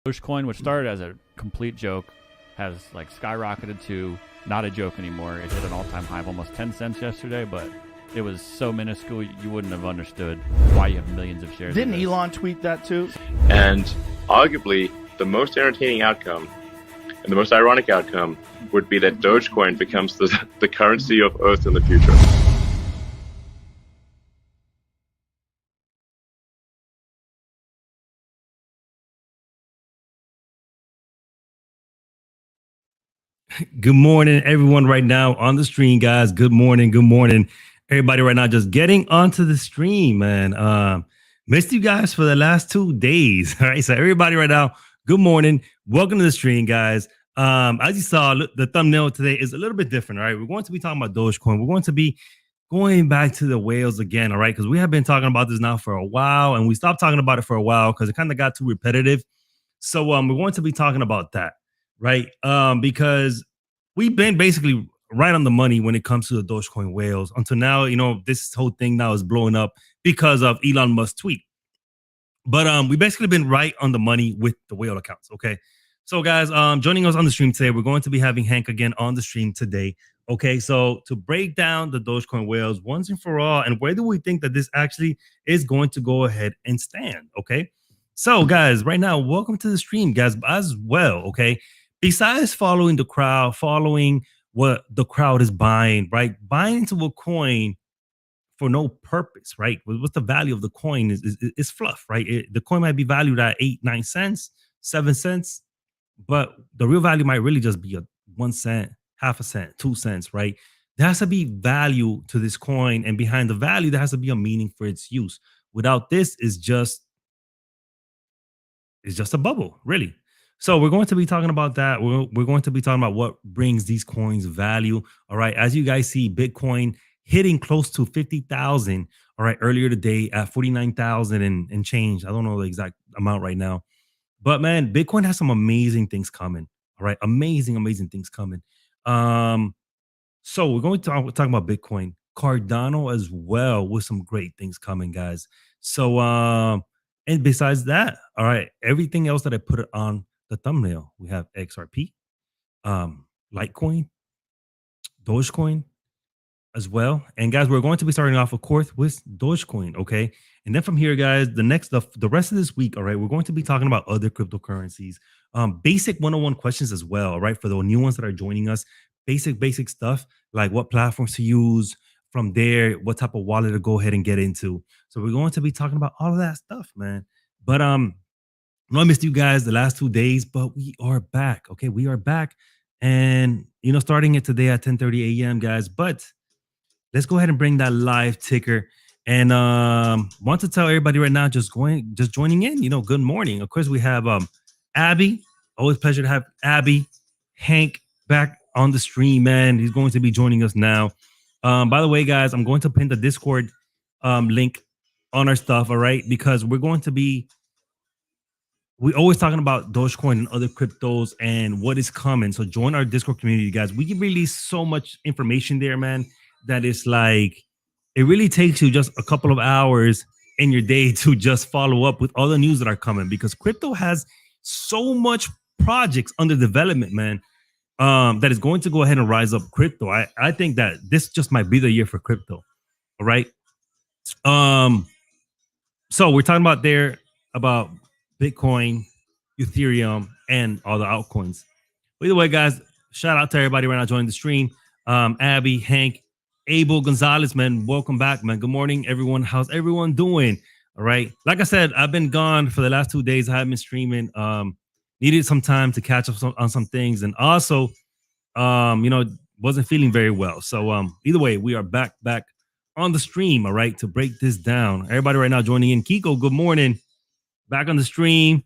Dogecoin, which started as a complete joke, has like skyrocketed to not a joke anymore. It hit an all-time high of almost 10 cents yesterday, but it was so minuscule you wouldn't have understood why you have millions of shares. Didn't Elon tweet that too? And arguably, the most entertaining outcome and the most ironic outcome would be that Dogecoin becomes the currency of Earth in the future. Good morning, everyone right now on the stream, guys. Good morning. Good morning. Everybody right now just getting onto the stream, man. Missed you guys for the last 2 days. All right. So everybody right now, good morning. Welcome to the stream, guys. As you saw, the thumbnail today is a little bit different. All right. We're going to be talking about Dogecoin. We're going to be going back to the whales again. All right. Because we have been talking about this now for a while, and we stopped talking about it for a while because it kind of got too repetitive. So we're going to be talking about that. Right. Because we've been basically right on the money when it comes to the Dogecoin whales until now. You know, this whole thing now is blowing up because of Elon Musk's tweet. But we basically been right on the money with the whale accounts. OK, so, guys, joining us on the stream today, we're going to be having Hank again on the stream today. OK, so to break down the Dogecoin whales once and for all, and where do we think that this actually is going to go ahead and stand? OK, so, guys, right now, welcome to the stream, guys, as well. OK, besides following the crowd, following what the crowd is buying, right? Buying into a coin for no purpose, right? What's the value of the coin is fluff, right? The coin might be valued at 8, 9 cents, 7 cents, but the real value might really just be a 1 cent, half a cent, 2 cents, right? There has to be value to this coin, and behind the value, there has to be a meaning for its use. Without this, it's just a bubble, really. So we're going to be talking about that. We're going to be talking about what brings these coins value. All right. As you guys see, Bitcoin hitting close to 50,000. All right. Earlier today at 49,000 and change. I don't know the exact amount right now. But man, Bitcoin has some amazing things coming. All right. Amazing things coming. So we're going to talk about Bitcoin, Cardano as well, with some great things coming, guys. So and besides that, all right, everything else that I put on the thumbnail, we have XRP, Litecoin, Dogecoin as well. And guys, we're going to be starting off, of course, with Dogecoin. Okay. And then from here, guys, the rest of this week, all right, we're going to be talking about other cryptocurrencies, basic 101 questions as well. All right. For the new ones that are joining us, basic stuff like what platforms to use. From there, what type of wallet to go ahead and get into. So we're going to be talking about all of that stuff, man. But I missed you guys the last 2 days, but we are back. Okay, we are back, and starting it today at 10:30 a.m., guys. But let's go ahead and bring that live ticker. And want to tell everybody right now, just joining in. Good morning. Of course, we have Abby. Always pleasure to have Abby, Hank back on the stream, man. He's going to be joining us now. By the way, guys, I'm going to pin the Discord link on our stuff, all right? Because we're always talking about Dogecoin and other cryptos and what is coming. So join our Discord community, guys. We release so much information there, man, that it's like, it really takes you just a couple of hours in your day to just follow up with all the news that are coming, because crypto has so much projects under development, man. That is going to go ahead and rise up crypto. I think that this just might be the year for crypto. All right. So we're talking about Bitcoin, Ethereum, and all the altcoins. But either way, guys, shout out to everybody right now joining the stream. Abby, Hank, Abel, Gonzalez, man, welcome back, man. Good morning, everyone. How's everyone doing? All right. Like I said, I've been gone for the last 2 days. I haven't been streaming. Needed some time to catch up on some things, and also, wasn't feeling very well. So, either way, we are back on the stream. All right, to break this down. Everybody right now joining in. Kiko, good morning. Back on the stream.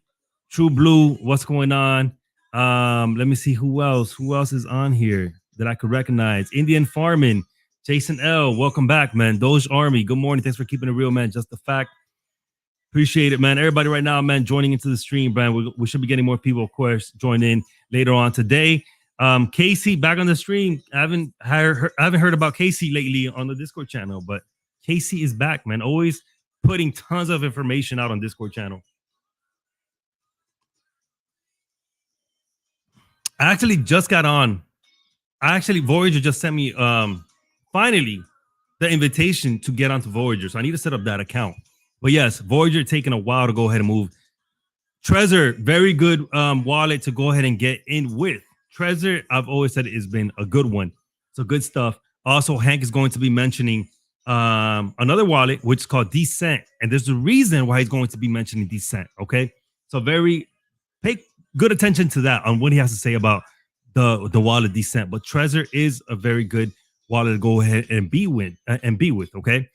True Blue, what's going on? Let me see who else. Who else is on here that I could recognize? Indian Farming, Jason L. Welcome back, man. Doge Army, good morning. Thanks for keeping it real, man. Just the fact. Appreciate it, man. Everybody right now, man, joining into the stream, man. We should be getting more people, of course, join in later on today. Casey back on the stream. I haven't heard about Casey lately on the Discord channel, but Casey is back, man. Always putting tons of information out on Discord channel. I actually just got on. Voyager just sent me finally the invitation to get onto Voyager. So I need to set up that account. But yes, Voyager taking a while to go ahead and move. Trezor, very good wallet to go ahead and get in with. Trezor, I've always said it has been a good one. So good stuff. Also, Hank is going to be mentioning another wallet, which is called Descent. And there's a reason why he's going to be mentioning Descent. Okay. So pay good attention to that on what he has to say about the wallet Descent. But Trezor is a very good wallet to go ahead and be with. Okay.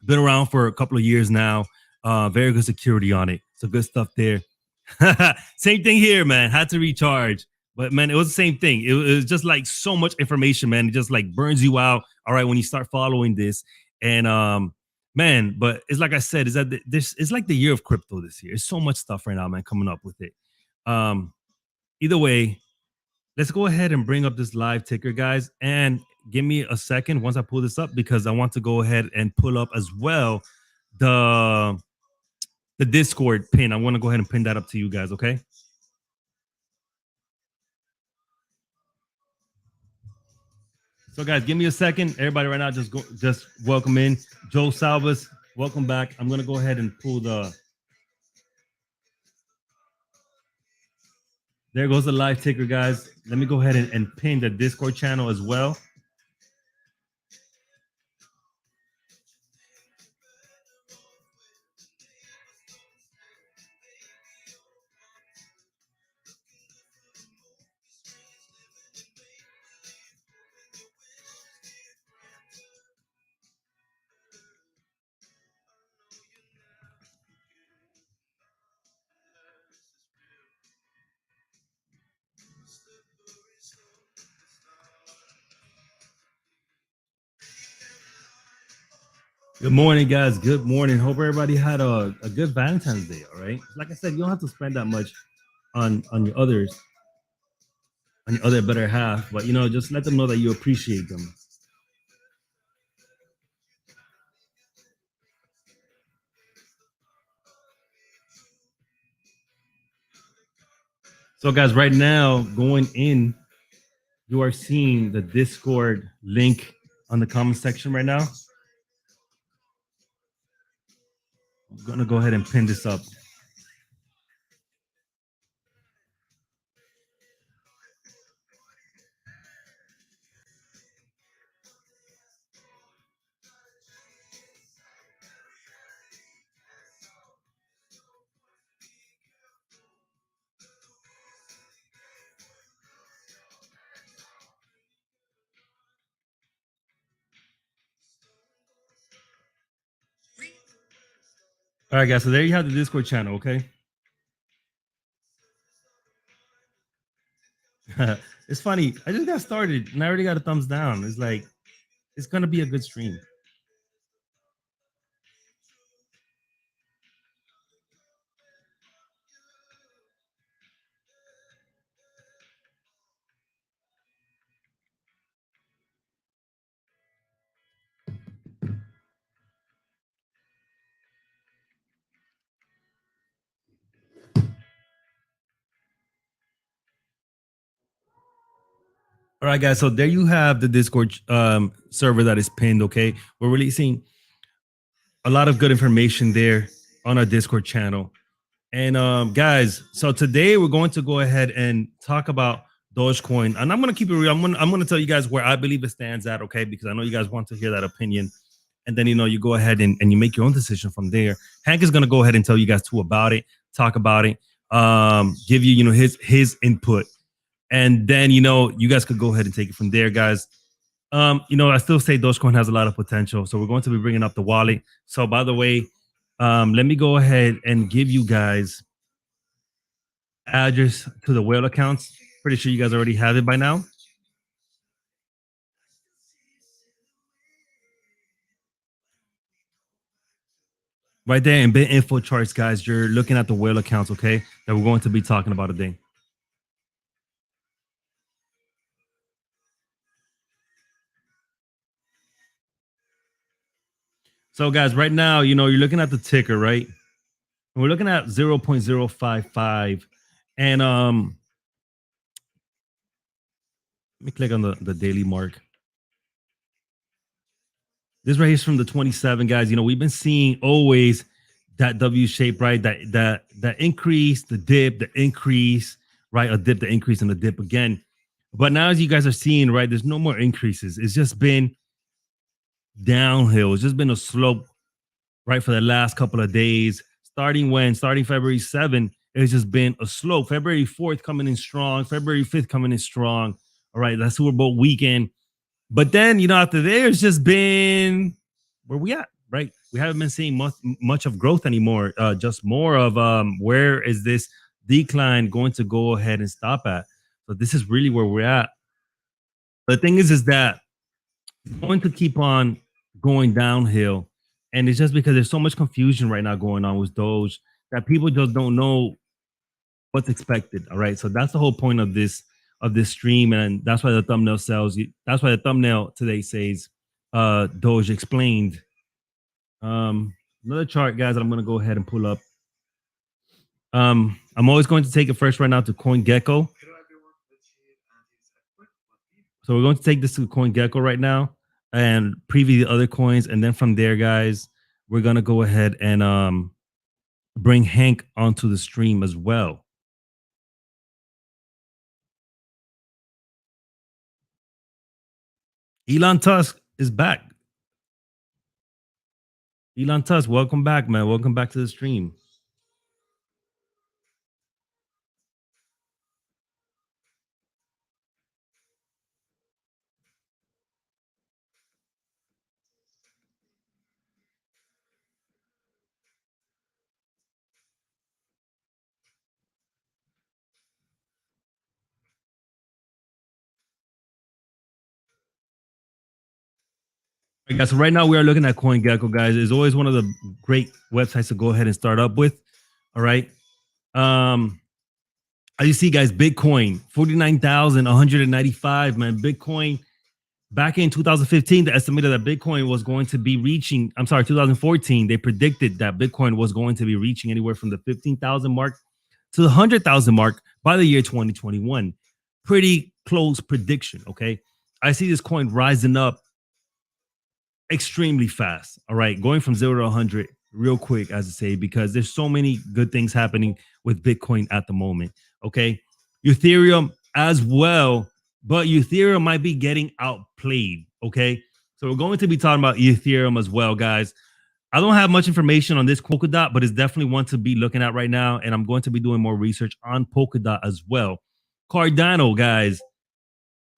Been around for a couple of years now. Very good security on it. So good stuff there. Same thing here, man. Had to recharge. But man, it was the same thing. It was just like so much information, man. It just like burns you out. All right, when you start following this. And man, but it's like I said, is that this it's like the year of crypto this year. It's so much stuff right now, man, coming up with it. Either way, let's go ahead and bring up this live ticker, guys. And give me a second once I pull this up, because I want to go ahead and pull up as well the Discord pin. I want to go ahead and pin that up to you guys, okay? So guys, give me a second. Everybody right now, just welcome in. Joe Salvas, welcome back. I'm gonna go ahead and pull there goes the live ticker, guys. Let me go ahead and pin the Discord channel as well. Good morning, guys. Good morning. Hope everybody had a good Valentine's Day. All right. Like I said, you don't have to spend that much on your other better half, but just let them know that you appreciate them. So, guys, right now going in, you are seeing the Discord link on the comment section right now. I'm gonna go ahead and pin this up. All right, guys. So there you have the Discord channel. Okay. It's funny. I just got started and I already got a thumbs down. It's like it's gonna be a good stream. All right, guys. So there you have the Discord server that is pinned. Okay, we're releasing a lot of good information there on our Discord channel. And guys, so today we're going to go ahead and talk about Dogecoin, and I'm gonna keep it real. I'm gonna tell you guys where I believe it stands at, okay? Because I know you guys want to hear that opinion, and then you go ahead and you make your own decision from there. Hank is gonna go ahead and tell you guys too about it, talk about it, give you his input. And then, you guys could go ahead and take it from there, guys. I still say Dogecoin has a lot of potential. So we're going to be bringing up the wallet. So by the way, let me go ahead and give you guys address to the whale accounts. Pretty sure you guys already have it by now. Right there in bit info charts, guys, you're looking at the whale accounts, okay, that we're going to be talking about today. So, guys, right now, you're looking at the ticker, right? And we're looking at 0.055. And Let me click on the daily mark. This right here is from the 27, guys. You know, we've been seeing always that W shape, right? That increase, the dip, the increase, right? A dip, the increase, and the dip again. But now, as you guys are seeing, right, there's no more increases. It's just been downhill. It's just been a slope, right, for the last couple of days. Starting February 7th, it's just been a slope. February 4th coming in strong. February 5th coming in strong. All right, that's Super Bowl weekend. But then, you know, after there, it's just been where we at, right? We haven't been seeing much of growth anymore. Just more of where is this decline going to go ahead and stop at? So this is really where we're at. The thing is that it's going to keep on going downhill. And it's just because there's so much confusion right now going on with Doge that people just don't know what's expected. All right. So that's the whole point of this stream. And that's why the thumbnail sells you. That's why the thumbnail today says Doge explained. Another chart, guys, that I'm gonna go ahead and pull up. I'm always going to take it first right now to CoinGecko. So we're going to take this to CoinGecko right now and preview the other coins. And then from there, guys, we're gonna go ahead and bring Hank onto the stream as well. Elon Musk is back. Elon Musk, welcome back, man. Welcome back to the stream. All right, guys, so right now we are looking at CoinGecko, guys. It's always one of the great websites to go ahead and start up with. All right. As you see, guys, Bitcoin 49,195, man. Bitcoin back in 2015, they estimated that Bitcoin was going to be reaching. 2014, they predicted that Bitcoin was going to be reaching anywhere from the 15,000 mark to the 100,000 mark by the year 2021. Pretty close prediction. Okay. I see this coin rising up extremely fast. All right. Going from 0 to 100 real quick, as I say, because there's so many good things happening with Bitcoin at the moment. Okay. Ethereum as well, but Ethereum might be getting outplayed. Okay. So we're going to be talking about Ethereum as well, guys. I don't have much information on this Polkadot, but it's definitely one to be looking at right now. And I'm going to be doing more research on Polkadot as well. Cardano, guys,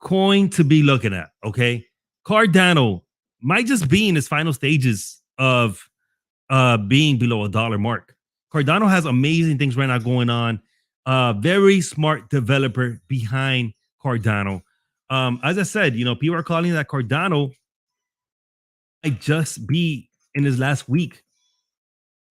coin to be looking at. Okay. Cardano might just be in its final stages of being below $1 mark. Cardano has amazing things right now going on. Very smart developer behind Cardano. As I said, you know, people are calling that Cardano might just be in his last week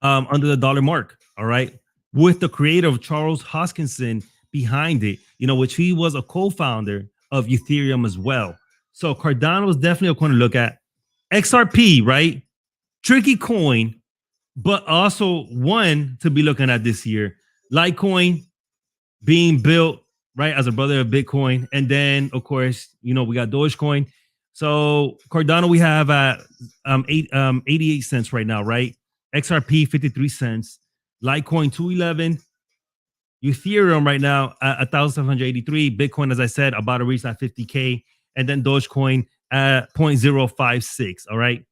under the $1 mark. All right. With the creator of Charles Hoskinson behind it, you know, which he was a co-founder of Ethereum as well. So Cardano is definitely a coin to look at. XRP, right? Tricky coin, but also one to be looking at this year. Litecoin being built, right, as a brother of Bitcoin. And then, of course, you know, we got Dogecoin. So Cardano, we have at 88 cents right now, right? XRP, 53 cents. Litecoin, 211. Ethereum right now at 1,783. Bitcoin, as I said, about to reach that 50K. And then Dogecoin at 0.056. All right.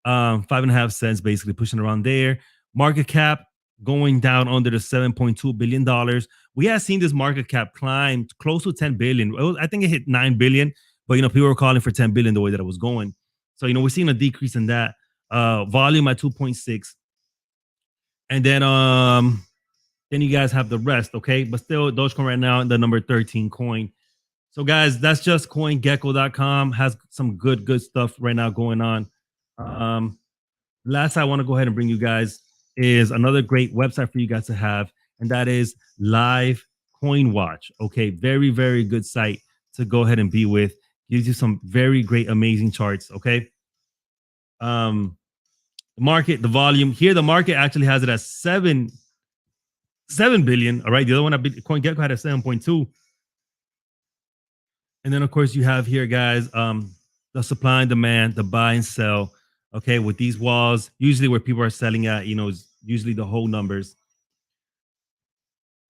5.5 cents, basically pushing around there. Market cap going down under the $7.2 billion. We have seen this market cap climb close to 10 billion. I think it hit 9 billion, but you know, people were calling for 10 billion the way that it was going. So, you know, we're seeing a decrease in that. Volume at 2.6. And then you guys have the rest, okay? But still, Dogecoin right now, the number 13 coin. So, guys, that's just CoinGecko.com. Has some good stuff right now going on. Last I want to go ahead and bring you guys is another great website for you guys to have, and that is Live Coin Watch. Okay, very good site to go ahead and be with. Gives you some very great, amazing charts. Okay. The market, the volume here, the market actually has it at 7 billion. All right, the other one, CoinGecko, had a 7.2. And then of course you have here, guys, the supply and demand, the buy and sell. Okay, with these walls, usually where people are selling at, is usually the whole numbers.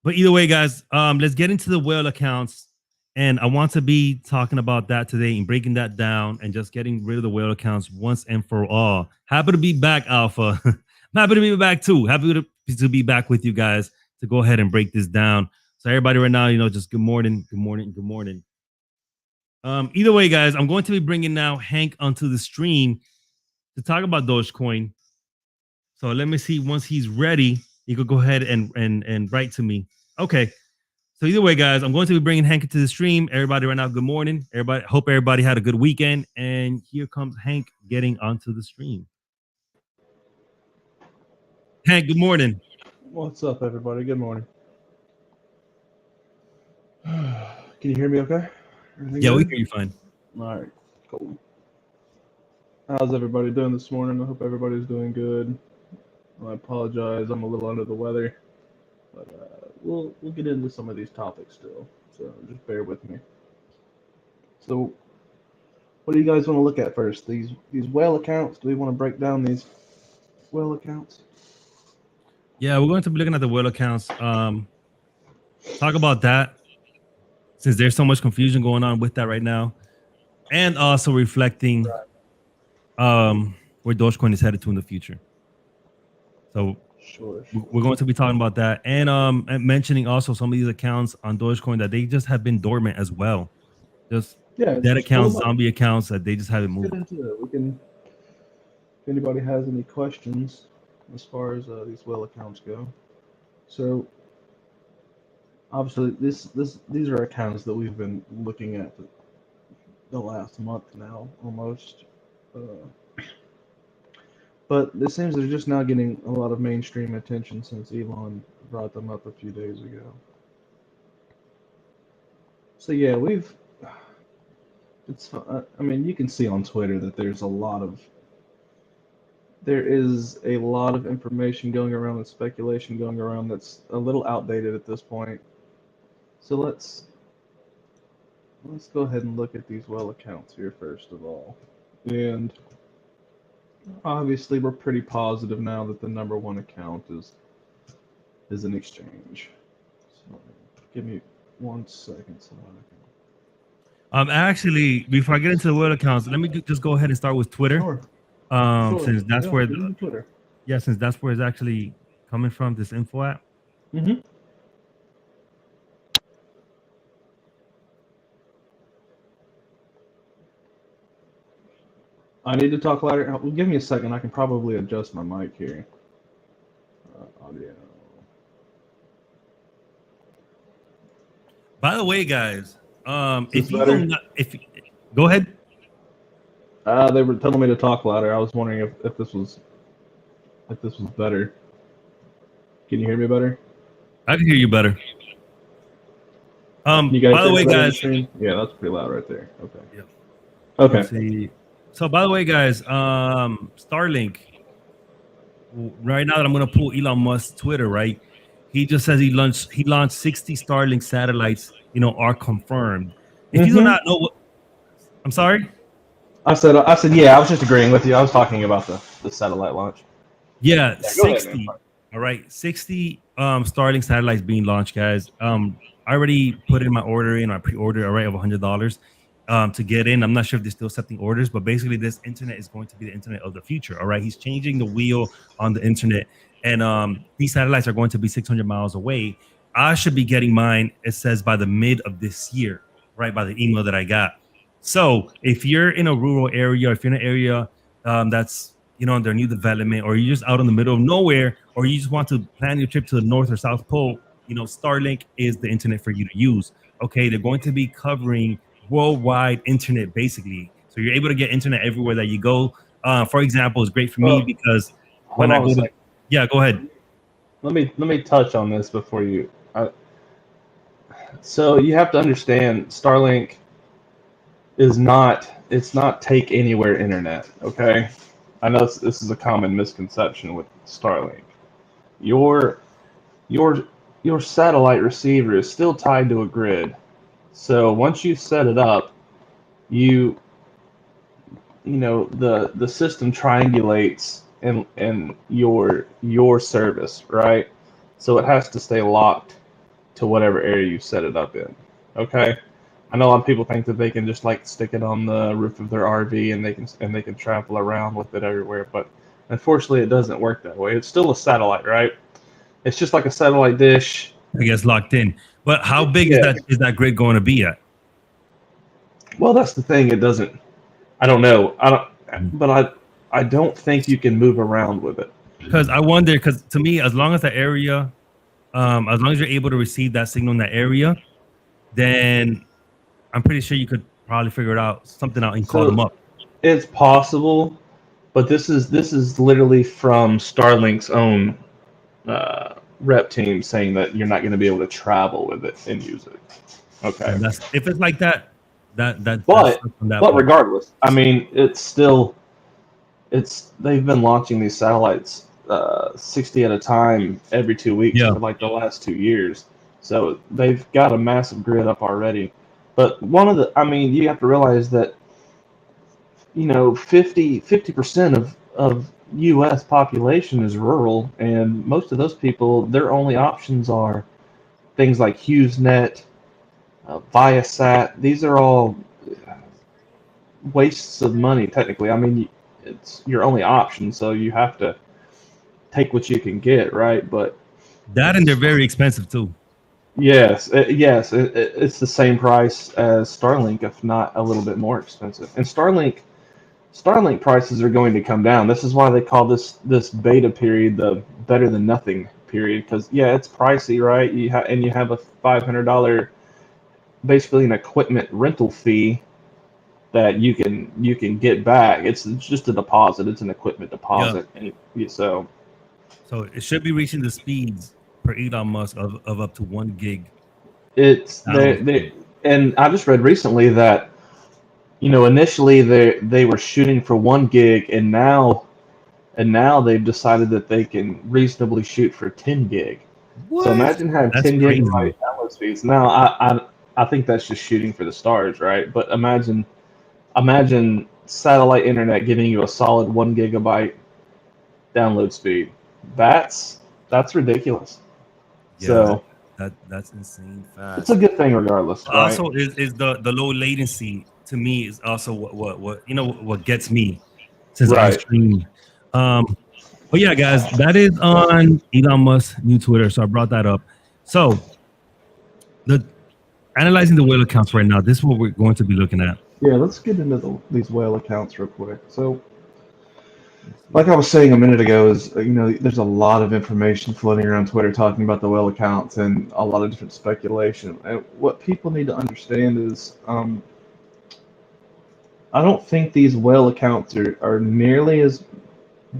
But either way, guys, let's get into the whale accounts. And I want to be talking about that today and breaking that down and just getting rid of the whale accounts once and for all. Happy to be back, Alpha. I'm happy to be back too. Happy to be back with you guys to go ahead and break this down. So everybody right now, just good morning, good morning, good morning. Either way, guys, I'm going to be bringing now Hank onto the stream to talk about Dogecoin. So let me see, once he's ready, you could go ahead and write to me. Okay. So either way, guys, I'm going to be bringing Hank into the stream. Everybody right now, good morning. Everybody, hope everybody had a good weekend. And here comes Hank getting onto the stream. Hank, good morning. What's up, everybody? Good morning. Can you hear me okay? Everything Yeah, good? we hear you fine. All right, cool. How's everybody doing this morning? I hope everybody's doing good. I apologize, I'm a little under the weather, but we'll get into some of these topics still, so just bear with me. So, what do you guys want to look at first? These whale accounts? Do we want to break down these whale accounts? Yeah, we're going to be looking at the whale accounts. Talk about that, since there's so much confusion going on with that right now, and also reflecting where Dogecoin is headed to in the future. So Sure. we're going to be talking about that, and mentioning also some of these accounts on Dogecoin that they just have been dormant as well. Just dead accounts, zombie accounts that they just haven't moved. Get into it. We can. If anybody has any questions as far as these whale accounts go, so obviously these are accounts that we've been looking at the last month now almost. But it seems they're just now getting a lot of mainstream attention since Elon brought them up a few days ago. So yeah, I mean, you can see on Twitter that there is a lot of information going around and speculation going around that's a little outdated at this point. So let's go ahead and look at these whale accounts here first of all. And obviously, we're pretty positive now that the number one account is an exchange. So give me 1 second. Actually, before I get into the whale accounts, let me just go ahead and start with Twitter. Sure. Since that's where Twitter. Yeah, since that's where it's actually coming from, this info app. Mm-hmm. I need to talk louder. Give me a second. I can probably adjust my mic here. Audio. By the way, guys, if you go ahead. They were telling me to talk louder. I was wondering if this was better. Can you hear me better? I can hear you better. You guys by the way, guys. Yeah, that's pretty loud right there. Okay. Yeah. Okay. Let's see. So, by the way, guys, Starlink. Right now that I'm going to pull Elon Musk's Twitter, right? He just says he launched 60 Starlink satellites. Are confirmed. If you do not know what, I'm sorry. I said, yeah. I was just agreeing with you. I was talking about the satellite launch. Yeah, 60. Ahead, all right, 60 Starlink satellites being launched, guys. I already put in my pre-order, all right, of $100 to get in. I'm not sure if they're still accepting orders, but basically this internet is going to be the internet of the future. All right, he's changing the wheel on the internet, and these satellites are going to be 600 miles away. I should be getting mine, it says, by the mid of this year, right, by the email that I got. So if you're in a rural area, if you're in an area that's under new development, or you're just out in the middle of nowhere, or you just want to plan your trip to the North or South Pole, Starlink is the internet for you to use. Okay, they're going to be covering worldwide internet, basically. So you're able to get internet everywhere that you go. For example, it's great for me because when I go to... Yeah, go ahead. Let me touch on this before you... So you have to understand, Starlink is not take anywhere internet, okay? I know this is a common misconception with Starlink. Your satellite receiver is still tied to a grid, So once you set it up, you know the system triangulates and your service, right? So it has to stay locked to whatever area you set it up in. Okay. I know a lot of people think that they can just like stick it on the roof of their RV and they can travel around with it everywhere, but unfortunately it doesn't work that way. It's still a satellite, right? It's just like a satellite dish. I guess locked in. But how big Yeah. is that grid going to be at? Well, that's the thing. It doesn't. I don't know. But I don't think you can move around with it. Because I wonder, because to me, as long as the area, as long as you're able to receive that signal in that area, then I'm pretty sure you could probably figure it out, something out, and call them So up. it's possible, but this is literally from Starlink's own rep team saying that you're not going to be able to travel with it and use it. Okay. And that's if it's like that, that's But from that but part. regardless, I mean, they've been launching these satellites 60 at a time every 2 weeks Yeah. for like the last 2 years. So they've got a massive grid up already. But I mean, you have to realize that, you know, 50% of U.S. population is rural, and most of those people, their only options are things like HughesNet, Viasat. These are all wastes of money, technically. I mean, it's your only option, so you have to take what you can get, right? But That and they're very expensive too. yes, it's the same price as Starlink, if not a little bit more expensive. And Starlink prices are going to come down. This is why they call this beta period the better than nothing period, because yeah, it's pricey, right? You have a $500, basically an equipment rental fee that you can get back. It's just a deposit. It's an equipment deposit, and so So it should be reaching the speeds per Elon Musk of up to 1 gig. it's Download they speed. and I just read recently that, you know, initially they were shooting for 1 gig, and now they've decided that they can reasonably shoot for 10 gig. What? So imagine having That's 10 crazy. gigabyte download speeds. Now I think that's just shooting for the stars, right? But imagine satellite internet giving you a solid 1 gigabyte download speed. That's ridiculous. Yeah, So that's insane it's a fast. good thing regardless, right? Also, is the low latency to me is also what you know what gets me since I Right. stream. But yeah, guys, that is on Elon Musk's new Twitter. So I brought that up. So the analyzing the whale accounts right now. This is what we're going to be looking at. Yeah, let's get into these whale accounts real quick. So, like I was saying a minute ago, is, you know, there's a lot of information floating around Twitter talking about the whale accounts and a lot of different speculation. And what people need to understand is, I don't think these whale accounts are nearly as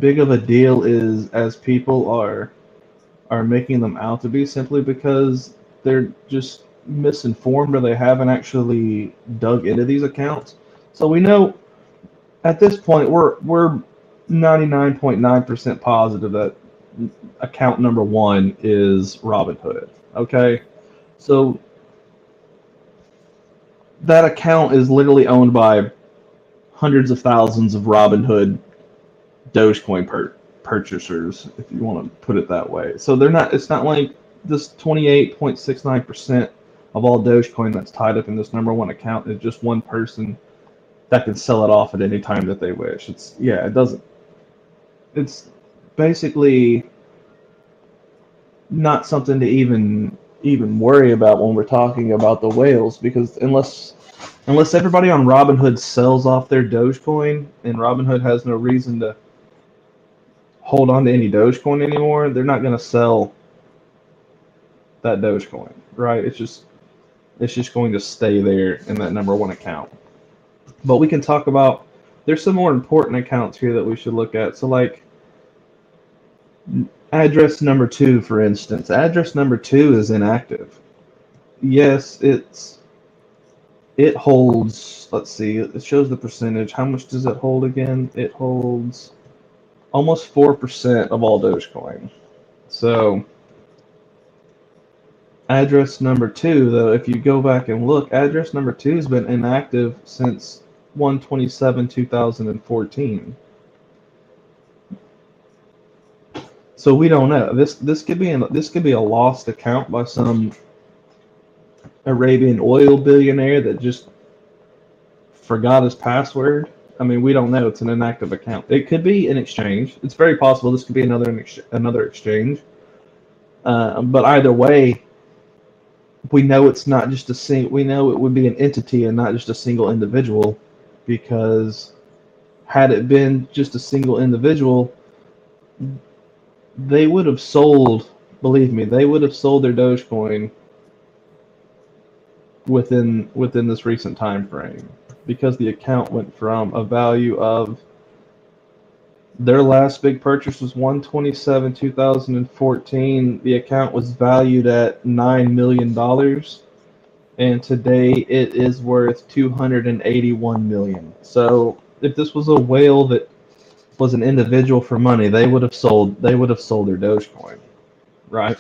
big of a deal as people are making them out to be, simply because they're just misinformed, or they haven't actually dug into these accounts. So we know at this point we're 99.9% positive that account number one is Robinhood. Okay, so that account is literally owned by hundreds of thousands of Robinhood Dogecoin purchasers, if you want to put it that way. So they're not. It's not like this 28.69% of all Dogecoin that's tied up in this number one account is just one person that can sell it off at any time that they wish. It doesn't. It's basically not something to even worry about when we're talking about the whales, because unless everybody on Robinhood sells off their Dogecoin and Robinhood has no reason to hold on to any Dogecoin anymore, they're not going to sell that Dogecoin, right? It's just going to stay there in that number one account. But we can talk about, there's some more important accounts here that we should look at. So like address number 2, for instance. Address number 2 is inactive. Yes, it holds, let's see, it shows the percentage. How much does it hold again? It holds almost 4% of all Dogecoin. So Address number 2, though, if you go back and look, address number 2 has been inactive since 1/27/2014. So we don't know. This could be a lost account by some Arabian oil billionaire that just forgot his password. I mean, we don't know. It's an inactive account. It could be an exchange. It's very possible this could be another exchange. But either way, we know it's not just a single. We know it would be an entity and not just a single individual, because had it been just a single individual, they would have sold. Believe me, they would have sold their Dogecoin within this recent time frame, because the account went from a value of, their last big purchase was 1/27/2014. The account was valued at $9 million, and today it is worth 281 million. So if this was a whale that was an individual for money, they would have sold their Dogecoin, right?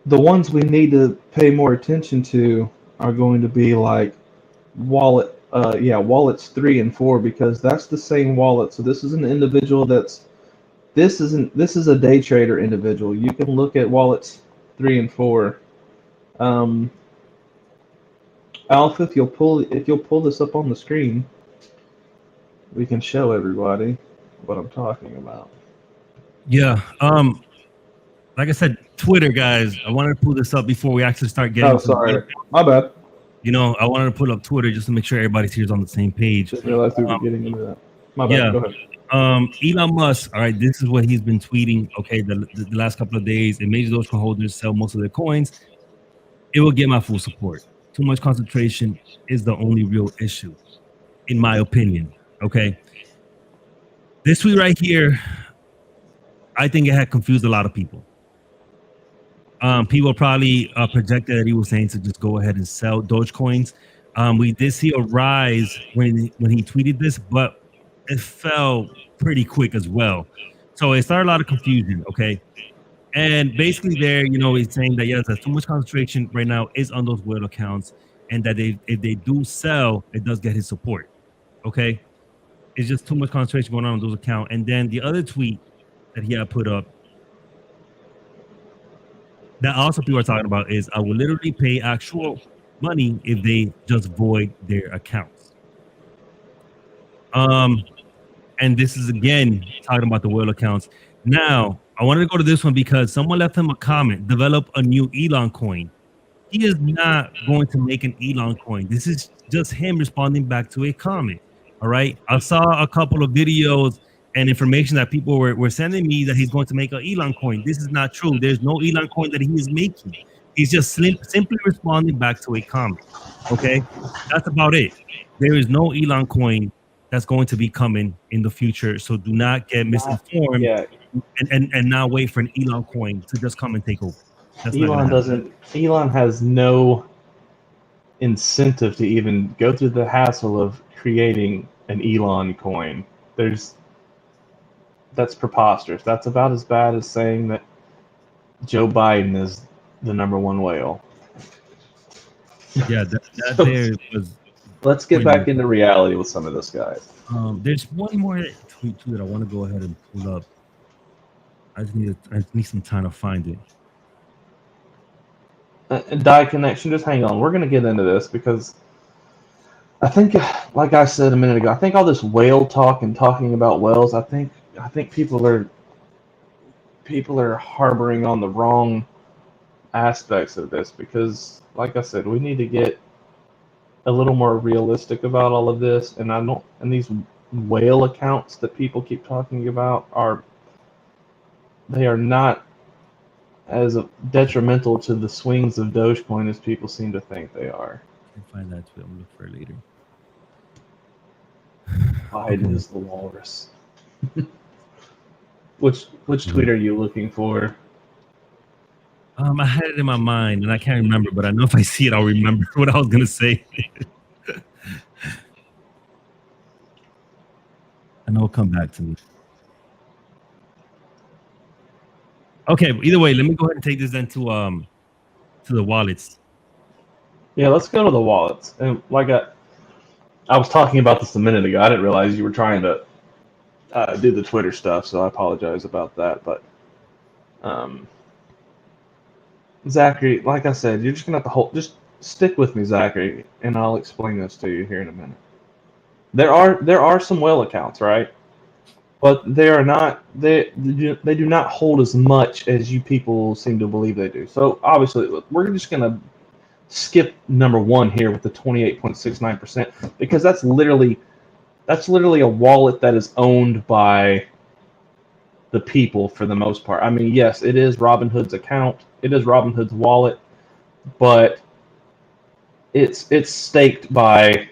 The ones we need to pay more attention to are going to be like wallets 3 and 4, because that's the same wallet. So this is an individual this is a day trader individual. You can look at wallets 3 and 4. Alpha, if you'll pull this up on the screen, we can show everybody what I'm talking about. Yeah. Like I said, Twitter, guys, I wanted to pull this up before we actually start getting. Oh, sorry. My bad. You know, I wanted to pull up Twitter just to make sure everybody's here on the same page. Didn't realize we were getting into that. My bad. Yeah. Go ahead. Elon Musk, all right, this is what he's been tweeting, okay, the last couple of days. And major Dogecoin holders sell most of their coins. It will get my full support. Too much concentration is the only real issue, in my opinion, okay? This tweet right here, I think it had confused a lot of people. People probably projected that he was saying to just go ahead and sell Dogecoins. We did see a rise when he tweeted this, but it fell pretty quick as well. So it started a lot of confusion, okay? And basically there, you know, he's saying that, yes, there's too much concentration right now is on those whale accounts, and that if they do sell, it does get his support, okay? It's just too much concentration going on those accounts. And then the other tweet that he had put up, that also people are talking about, is I will literally pay actual money if they just void their accounts. And this is again talking about the whale accounts. Now, I wanted to go to this one because someone left him a comment, develop a new Elon coin. He is not going to make an Elon coin. This is just him responding back to a comment. All right. I saw a couple of videos and information that people were sending me that he's going to make an Elon coin. This is not true. There's no Elon coin that he is making. He's just simply responding back to a comment. Okay. That's about it. There is no Elon coin that's going to be coming in the future. So do not get misinformed and now wait for an Elon coin to just come and take over. Elon has no incentive to even go through the hassle of creating an Elon coin. That's preposterous. That's about as bad as saying that Joe Biden is the #1 whale. Yeah, that there was. Let's get back into reality with some of this, guys. There's one more tweet too that I want to go ahead and pull up. I just need some time to find it. Die connection, just hang on. We're going to get into this because I think, like I said a minute ago, I think all this whale talk and talking about whales, I think people are harboring on the wrong aspects of this, because, like I said, we need to get a little more realistic about all of this. And these whale accounts that people keep talking about are not as detrimental to the swings of Dogecoin as people seem to think they are. I can find that too. I'm gonna look for it later. Biden is the walrus. Which tweet are you looking for? I had it in my mind and I can't remember, but I know if I see it, I'll remember what I was gonna say. I know it'll come back to me. Okay, either way, let me go ahead and take this then to the wallets. Yeah, let's go to the wallets. And like I was talking about this a minute ago. I didn't realize you were trying to do the Twitter stuff, so I apologize about that. But Zachary, like I said, you're just gonna have to just stick with me, Zachary, and I'll explain this to you here in a minute. There are some whale accounts, right? But they are not they do not hold as much as you people seem to believe they do. So obviously, we're just gonna skip number one here with the 28.69% because that's literally a wallet that is owned by the people for the most part. I mean, yes, it is Robinhood's account, it is Robinhood's wallet, but it's staked by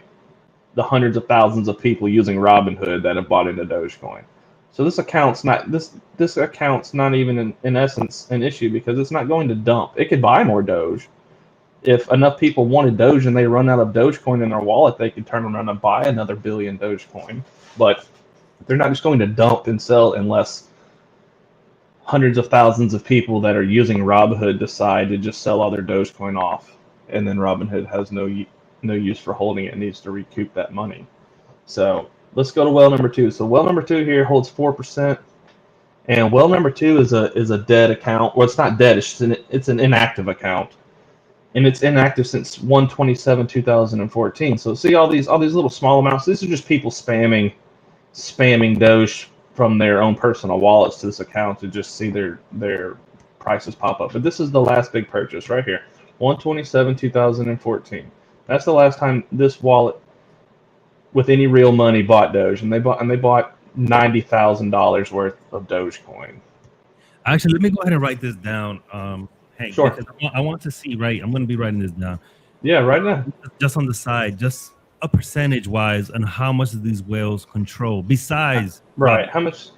the hundreds of thousands of people using Robinhood that have bought into Dogecoin. So this account's not even in essence an issue because it's not going to dump. It could buy more Doge. If enough people wanted Doge and they run out of Dogecoin in their wallet, they could turn around and buy another billion Dogecoin. But they're not just going to dump and sell unless hundreds of thousands of people that are using Robinhood decide to just sell all their Dogecoin off, and then Robinhood has no use for holding it and needs to recoup that money. So let's go to well number two. So well number two here holds 4%, and well number two is a dead account. Well, it's not dead. It's an inactive account, and it's inactive since 1/27/2014. So see all these little small amounts. These are just people spamming Doge from their own personal wallets to this account to just see their prices pop up. But this is the last big purchase right here, 1/27/2014. That's the last time this wallet with any real money bought Doge, and they bought $90,000 worth of Dogecoin. Actually, let me go ahead and write this down, Hank. Sure. Because I want to see, right? I'm going to be writing this down. Yeah, right now. Just on the side, just a percentage wise, and how much do these whales control besides right? How much?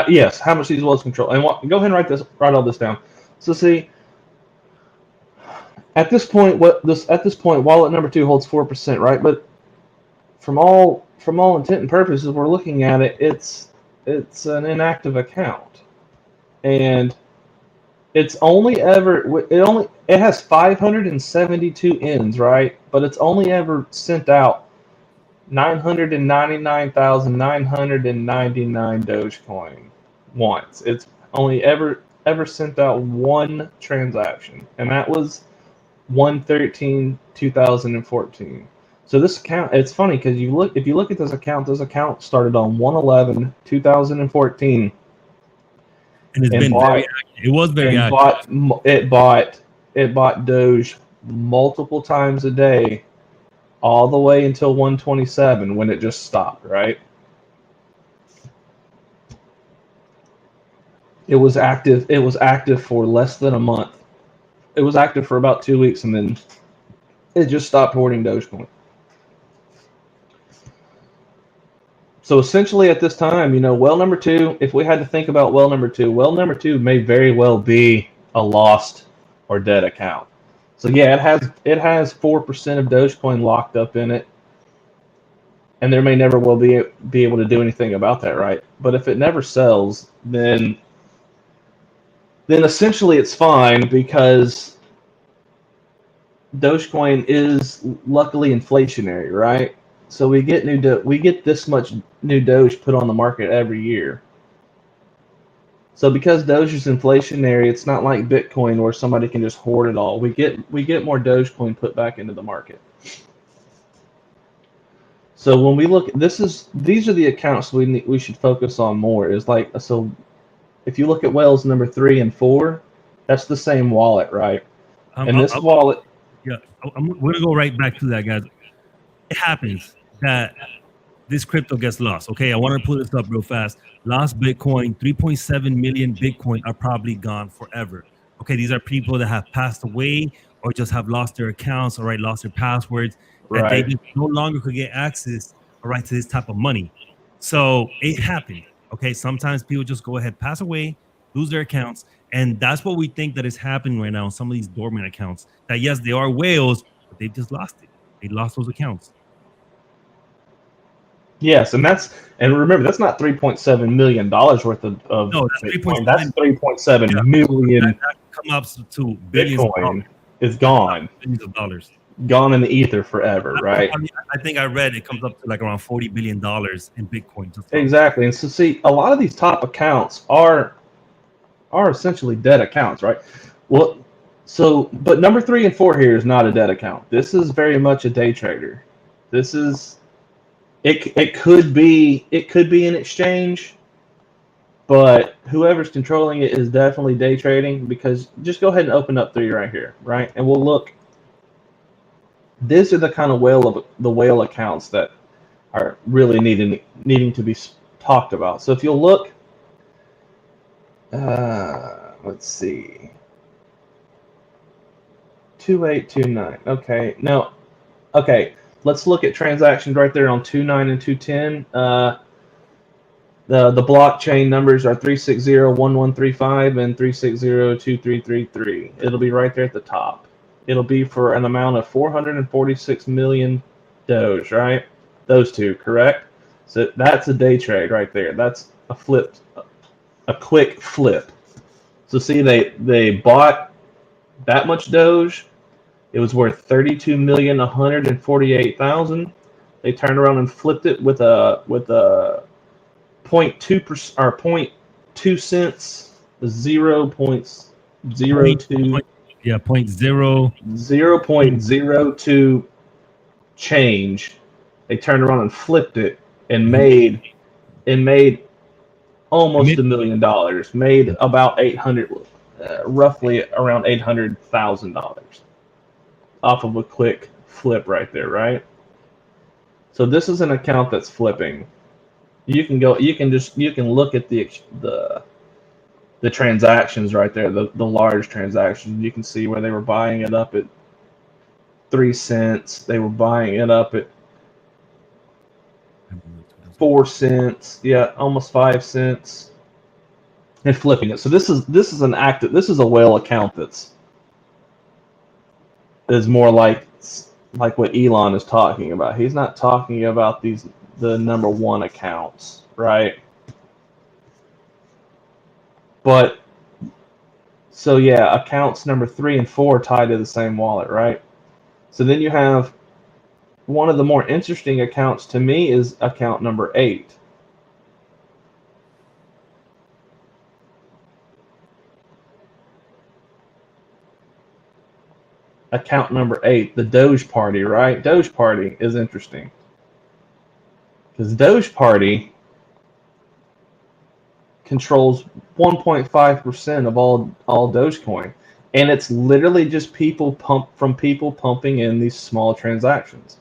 Yes, how much these whales control? And go ahead and write all this down. So see, at this point, wallet number two holds 4%, right? But from all intent and purposes, we're looking at it. It's an inactive account, and it has 572 ends, right? But it's only ever sent out 999,999 Dogecoin once. It's only ever sent out one transaction, and that was 1/13/2014. So this account, it's funny because if you look at this account started on 1/11/2014. And it's been very active. It was very active. It bought Doge multiple times a day, all the way until 1/27 when it just stopped. Right? It was active. It was active for less than a month. It was active for about 2 weeks, and then it just stopped hoarding Dogecoin. So essentially at this time, well number two, if we had to think about well number two may very well be a lost or dead account. So yeah, it has 4% of Dogecoin locked up in it, and there may never will be able to do anything about that, right? But if it never sells, then essentially it's fine because Dogecoin is luckily inflationary, right? So we get this much new Doge put on the market every year. So because Doge is inflationary, it's not like Bitcoin where somebody can just hoard it all. We get more Dogecoin put back into the market. So when we look, these are the accounts we should focus on more. So if you look at whales number 3 and 4, that's the same wallet, right? Wallet. Yeah, we're gonna go right back to that, guys. It happens that this crypto gets lost. Okay, I want to pull this up real fast. Lost Bitcoin, 3.7 million Bitcoin are probably gone forever. Okay, these are people that have passed away or just have lost their accounts, all right, lost their passwords, that they just no longer could get access, all right, to this type of money. So it happened. Okay, sometimes people just go ahead, pass away, lose their accounts, and that's what we think that is happening right now on some of these dormant accounts. That yes, they are whales, but they just lost it. They lost those accounts. Yes, and remember that's not $3.7 million worth of No, that's Bitcoin. 3.7. That's 3.7 Yeah, million that come up to billions of dollars. Bitcoin is gone, Billions of dollars. gone in the ether forever, right? I mean, I think I read it comes up to like around $40 billion in Bitcoin. Exactly. And so see, a lot of these top accounts are essentially dead accounts, right? Well, so but number 3 and 4 here is not a dead account. This is very much a day trader. This is it could be an exchange, but whoever's controlling it is definitely day trading, because just go ahead and open up 3 right here, right? And we'll look. These are the kind of whale accounts that are really needing to be talked about. So if you'll look, let's see, 2829. Okay, now, okay, let's look at transactions right there on 29 and 210. The blockchain numbers are 3601135 and 3602333. It'll be right there at the top. It'll be for an amount of 446 million Doge, right? Those two, correct? So that's a day trade right there. That's a quick flip. So see, they bought that much Doge. It was worth 32,148,000. They turned around and flipped it with a 0.2% or 0.2 cents, 0.02. Yeah, 0.02 change. They turned around and flipped it and made almost $1 million. Made about 800, roughly around $800,000 off of a quick flip right there, right? So this is an account that's flipping. You can look at the transactions right there, the large transactions. You can see where they were buying it up at 3 cents. They were buying it up at 4 cents. Yeah, almost 5 cents. And flipping it. So this is a whale account is more like what Elon is talking about. He's not talking about the number 1 accounts, right? But so yeah, accounts number 3 and 4 tied to the same wallet, right? So then you have one of the more interesting accounts to me is account number 8. Account number 8, the Doge Party, right? Doge Party is interesting because Doge Party controls 1.5% of all Dogecoin, and it's literally just people pumping in these small transactions.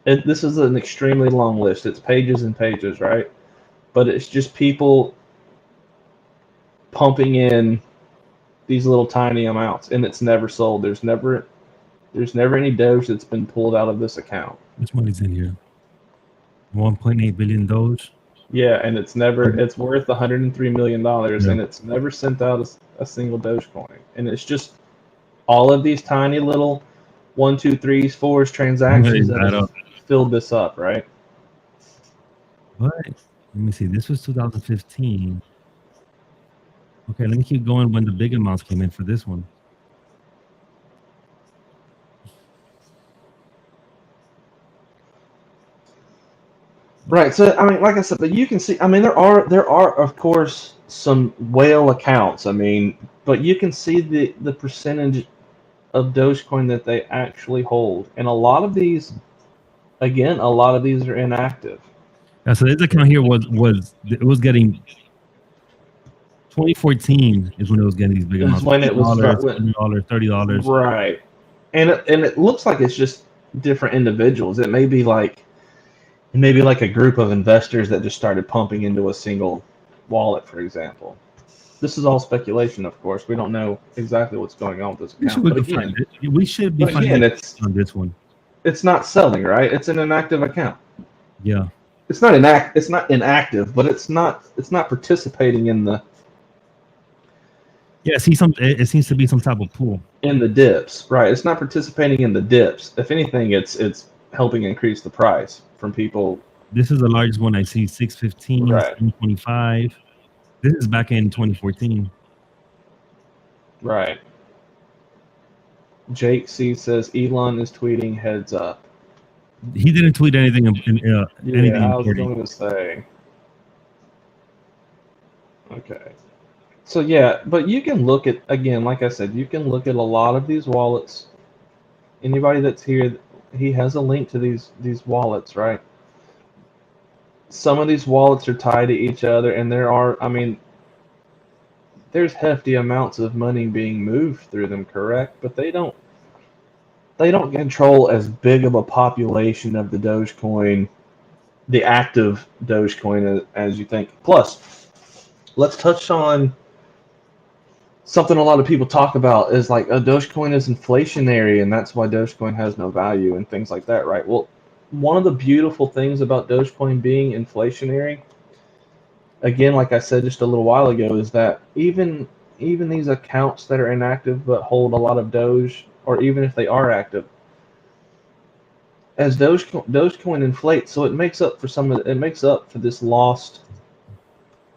This is an extremely long list. It's pages and pages, right? But it's just people pumping in these little tiny amounts, and it's never sold. There's never any Doge that's been pulled out of this account. Which money's in here? 1.8 billion Doge. Yeah, and it's worth $103 million, and it's never sent out a single Dogecoin. And it's just all of these tiny little 1, 2, 3s, 4s transactions that have filled this up, right? What? Let me see. This was 2015. Okay, let me keep going when the big amounts came in for this one. Right. So I mean, like I said, but you can see. I mean, there are of course some whale accounts. I mean, but you can see the percentage of Dogecoin that they actually hold, and a lot of these are inactive. Yeah, so this account here was getting 2014 is when it was getting these big amounts. When it was $20, $30. Right. And it looks like it's just different individuals. It may be like a group of investors that just started pumping into a single wallet, for example. This is all speculation, of course. We don't know exactly what's going on with this account. We should be finding it on this one. It's not selling, right? It's an inactive account. Yeah. It's not inactive, but it's not participating in the. Yeah, it seems to be some type of pool in the dips, right? It's not participating in the dips. If anything, it's helping increase the price from people. This is the largest one I see, 615, Right. 725. This is back in 2014. Right. Jake C says Elon is tweeting heads up. He didn't tweet anything anything I was important. going to say. Okay. So yeah, but you can look at, again, like I said, you can look at a lot of these wallets. Anybody that's here, he has a link to these wallets, right? Some of these wallets are tied to each other, and there's hefty amounts of money being moved through them, correct? But they don't control as big of a population of the Dogecoin, the active Dogecoin, as you think. Plus, let's touch on something a lot of people talk about is like a Dogecoin is inflationary, and that's why Dogecoin has no value and things like that, right? Well, one of the beautiful things about Dogecoin being inflationary, again, like I said just a little while ago, is that even these accounts that are inactive but hold a lot of Doge, or even if they are active, as Dogecoin inflates, so it makes up for this lost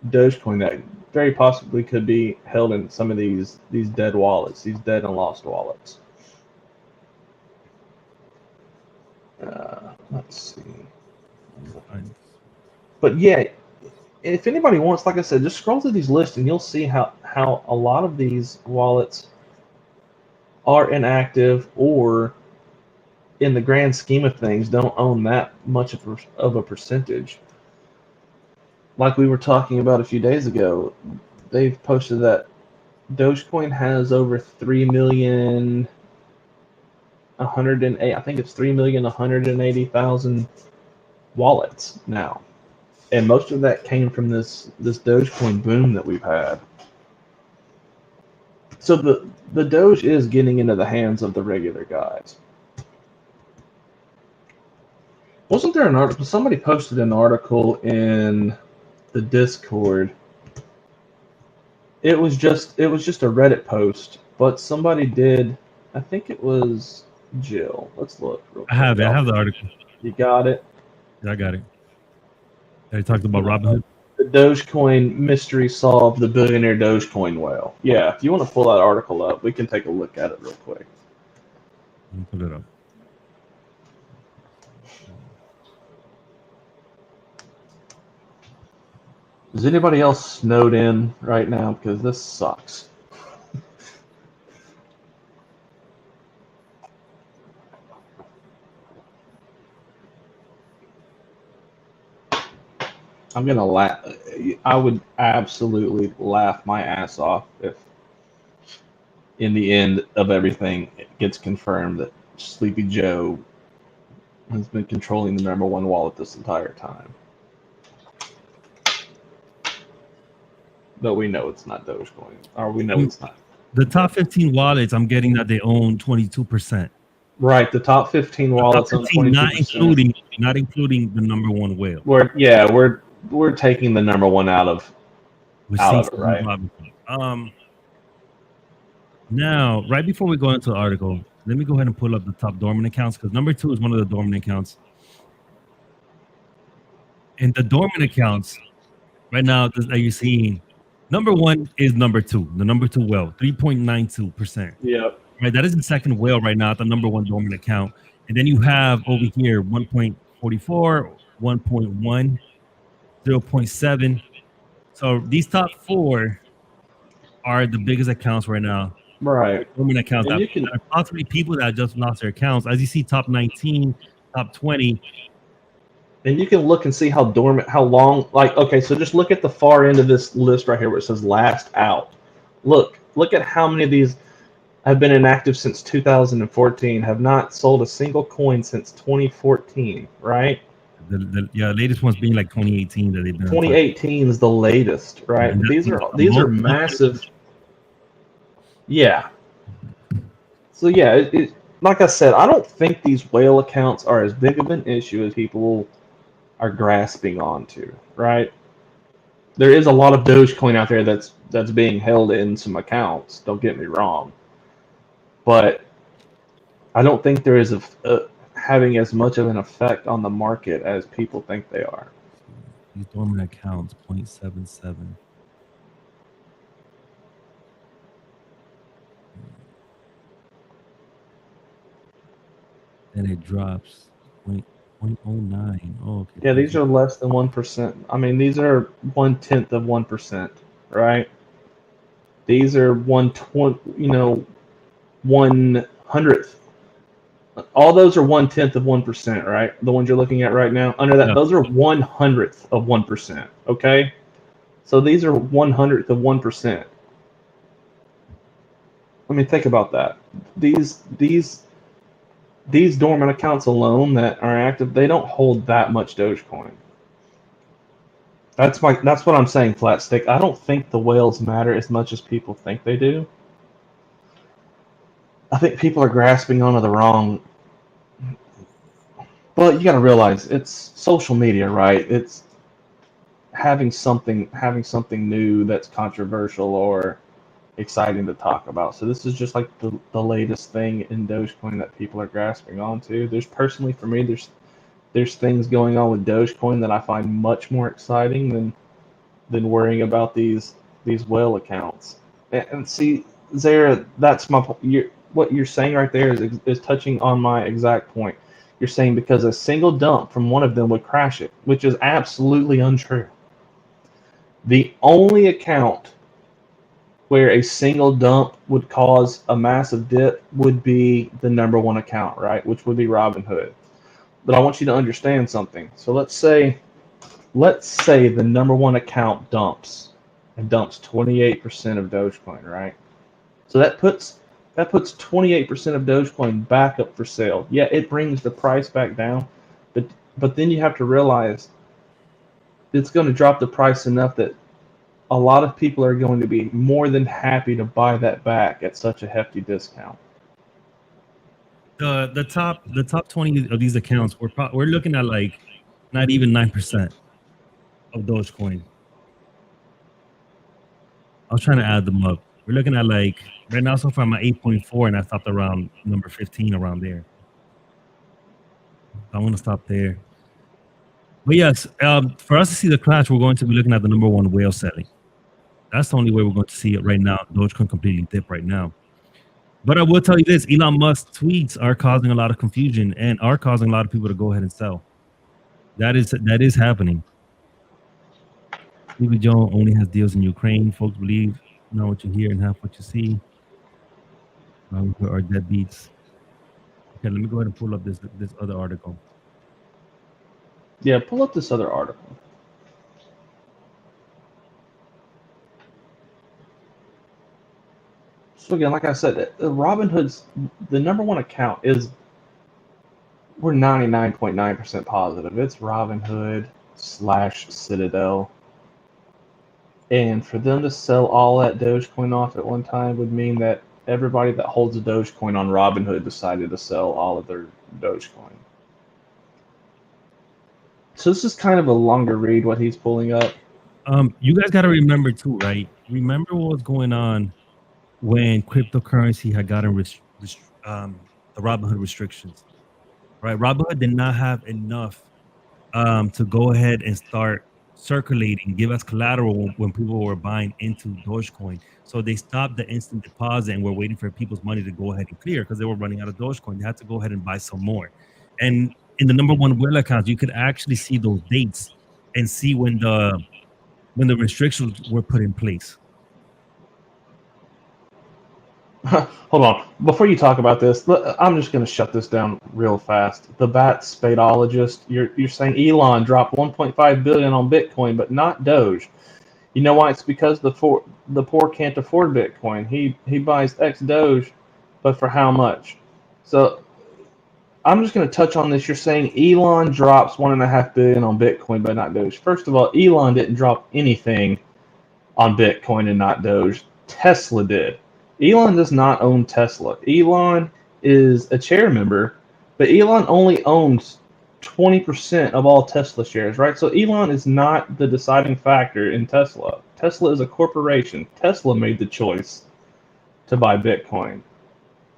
Dogecoin that very possibly could be held in some of these dead wallets, these dead and lost wallets. Let's see. But yeah, if anybody wants, like I said, just scroll through these lists and you'll see how a lot of these wallets are inactive, or in the grand scheme of things don't own that much of a percentage. Like we were talking about a few days ago, they've posted that Dogecoin has over 3,108,000. I think it's 3,180,000 wallets now, and most of that came from this Dogecoin boom that we've had. So the Doge is getting into the hands of the regular guys. Wasn't there an article? Somebody posted an article in the Discord. It was just a Reddit post, but somebody did. I think it was Jill. Let's look real quick. I have the article. You got it? Yeah, I got it. They talked about Robinhood. The Dogecoin mystery solved, the billionaire Dogecoin whale. Yeah, if you want to pull that article up, we can take a look at it real quick. Let me pull it up. Is anybody else snowed in right now? Because this sucks. I'm gonna laugh. I would absolutely laugh my ass off if, in the end of everything, it gets confirmed that Sleepy Joe has been controlling the #1 wallet this entire time. But we know it's not Dogecoin, or we know it's not. The top 15 wallets, I'm getting that they own 22%. Right, the top 15 wallets on 22%. Not including the #1 whale. We're taking the #1 out of it, right? Now, right before we go into the article, let me go ahead and pull up the top dormant accounts, because #2 is one of the dormant accounts. And the dormant accounts right now that you're seeing, #1 is #2, the #2 whale, 3.92%. Yep. Right, that is the second whale right now at the #1 dormant account. And then you have over here 1.44, 1.1, 0.7. So these top 4 are the biggest accounts right now. Right. Dormant accounts. And There are possibly people that just lost their accounts. As you see, top 19, top 20. And you can look and see how dormant, how long, like, okay, so just look at the far end of this list right here where it says last out. Look at how many of these have been inactive since 2014, have not sold a single coin since 2014, right? The latest one's being like 2018 that they've been. 2018 is the latest, right? These are massive. Yeah. So yeah, like I said, I don't think these whale accounts are as big of an issue as people are grasping onto, right? There is a lot of Dogecoin out there that's being held in some accounts. Don't get me wrong, but I don't think there is having as much of an effect on the market as people think they are. These dormant accounts, 0.77. And it drops 0.09. Oh, okay. Yeah, these are less than 1%. I mean, these are 1/10 of 1%, right? These are 1/100th. All those are 1/10 of 1%, right? The ones you're looking at right now. Under that, Yeah. those are 100th of 1%. Okay, so these are 100th of 1%. I mean, think about that. These dormant accounts alone that are active, they don't hold that much Dogecoin. That's what I'm saying, Flat Stick. I don't think the whales matter as much as people think they do. I think people are grasping onto the wrong. But you got to realize it's social media, right? It's having something new that's controversial or exciting to talk about. So this is just like the latest thing in Dogecoin that people are grasping onto. Personally for me, there's things going on with Dogecoin that I find much more exciting than worrying about these whale accounts. And see, Zara, that's what you're saying right there is touching on my exact point. You're saying because a single dump from one of them would crash it, which is absolutely untrue. The only account where a single dump would cause a massive dip would be the number one account, right? Which would be Robinhood. But I want you to understand something. So let's say the number one account dumps 28% of Dogecoin, right? So that puts 28% of Dogecoin back up for sale. Yeah, it brings the price back down, but then you have to realize it's going to drop the price enough that a lot of people are going to be more than happy to buy that back at such a hefty discount. The top 20 of these accounts, we're looking at like not even 9% of Dogecoin. I was trying to add them up. We're looking at like right now so far I'm at 8.4 and I stopped around number 15 around there. I want to stop there. But yes, for us to see the clash, we're going to be looking at the number one whale selling. That's the only way we're going to see it right now. Dogecoin completely dip right now. But I will tell you this, Elon Musk's tweets are causing a lot of confusion and are causing a lot of people to go ahead and sell. That is happening. Stevie Joe only has deals in Ukraine. Folks believe not what you hear and half what you see. Are deadbeats. Okay, let me go ahead and pull up this other article. Yeah, pull up this other article. So again, like I said, Robinhood's the number one account is we're 99.9% positive. It's Robinhood / Citadel. And for them to sell all that Dogecoin off at one time would mean that everybody that holds a Dogecoin on Robinhood decided to sell all of their Dogecoin. So this is kind of a longer read what he's pulling up. You guys got to remember too, right? Remember what was going on when cryptocurrency had gotten the Robinhood restrictions, right? Robinhood did not have enough to go ahead and start circulating, give us collateral when people were buying into Dogecoin. So they stopped the instant deposit and were waiting for people's money to go ahead and clear because they were running out of Dogecoin. They had to go ahead and buy some more. And in the number one whale accounts, you could actually see those dates and see when the restrictions were put in place. Hold on. Before you talk about this, I'm just going to shut this down real fast. The bat spadeologist, you're saying Elon dropped 1.5 billion on Bitcoin, but not Doge. You know why? It's because the poor can't afford Bitcoin. He buys X Doge, but for how much? So I'm just going to touch on this. You're saying Elon drops 1.5 billion on Bitcoin, but not Doge. First of all, Elon didn't drop anything on Bitcoin and not Doge. Tesla did. Elon does not own Tesla. Elon is a chair member, but Elon only owns 20% of all Tesla shares, right? So Elon is not the deciding factor in Tesla. Tesla is a corporation. Tesla made the choice to buy Bitcoin.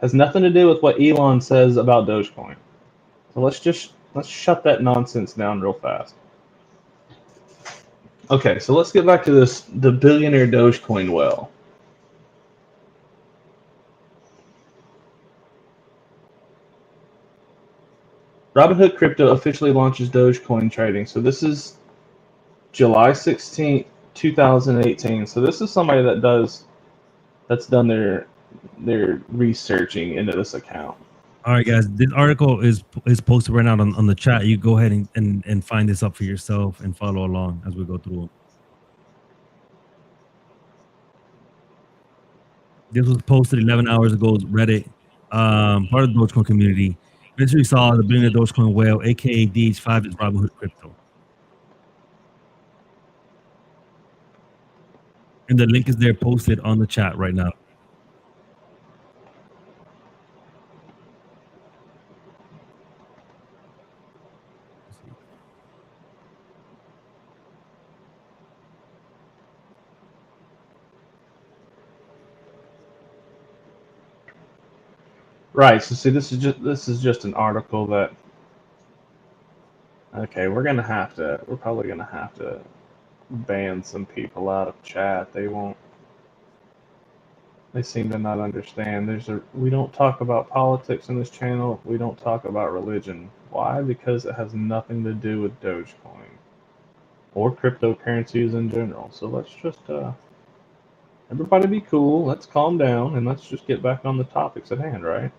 Has nothing to do with what Elon says about Dogecoin. So let's shut that nonsense down real fast. Okay, so let's get back to the billionaire Dogecoin whale. Robinhood Crypto officially launches Dogecoin trading. So this is July 16th, 2018. So this is somebody that's done their researching into this account. All right, guys. This article is posted right now on the chat. You go ahead and find this up for yourself and follow along as we go through it. This was posted 11 hours ago. Reddit, part of the Dogecoin community. Eventually saw the billionaire Dogecoin whale, aka DH5, is Robinhood Crypto. And the link is there posted on the chat right now. Right. So see, this is just an article that. Okay, we're probably gonna have to ban some people out of chat. They won't. They seem to not understand. We don't talk about politics in this channel. We don't talk about religion. Why? Because it has nothing to do with Dogecoin or cryptocurrencies in general. So let's just everybody be cool. Let's calm down and let's just get back on the topics at hand, right?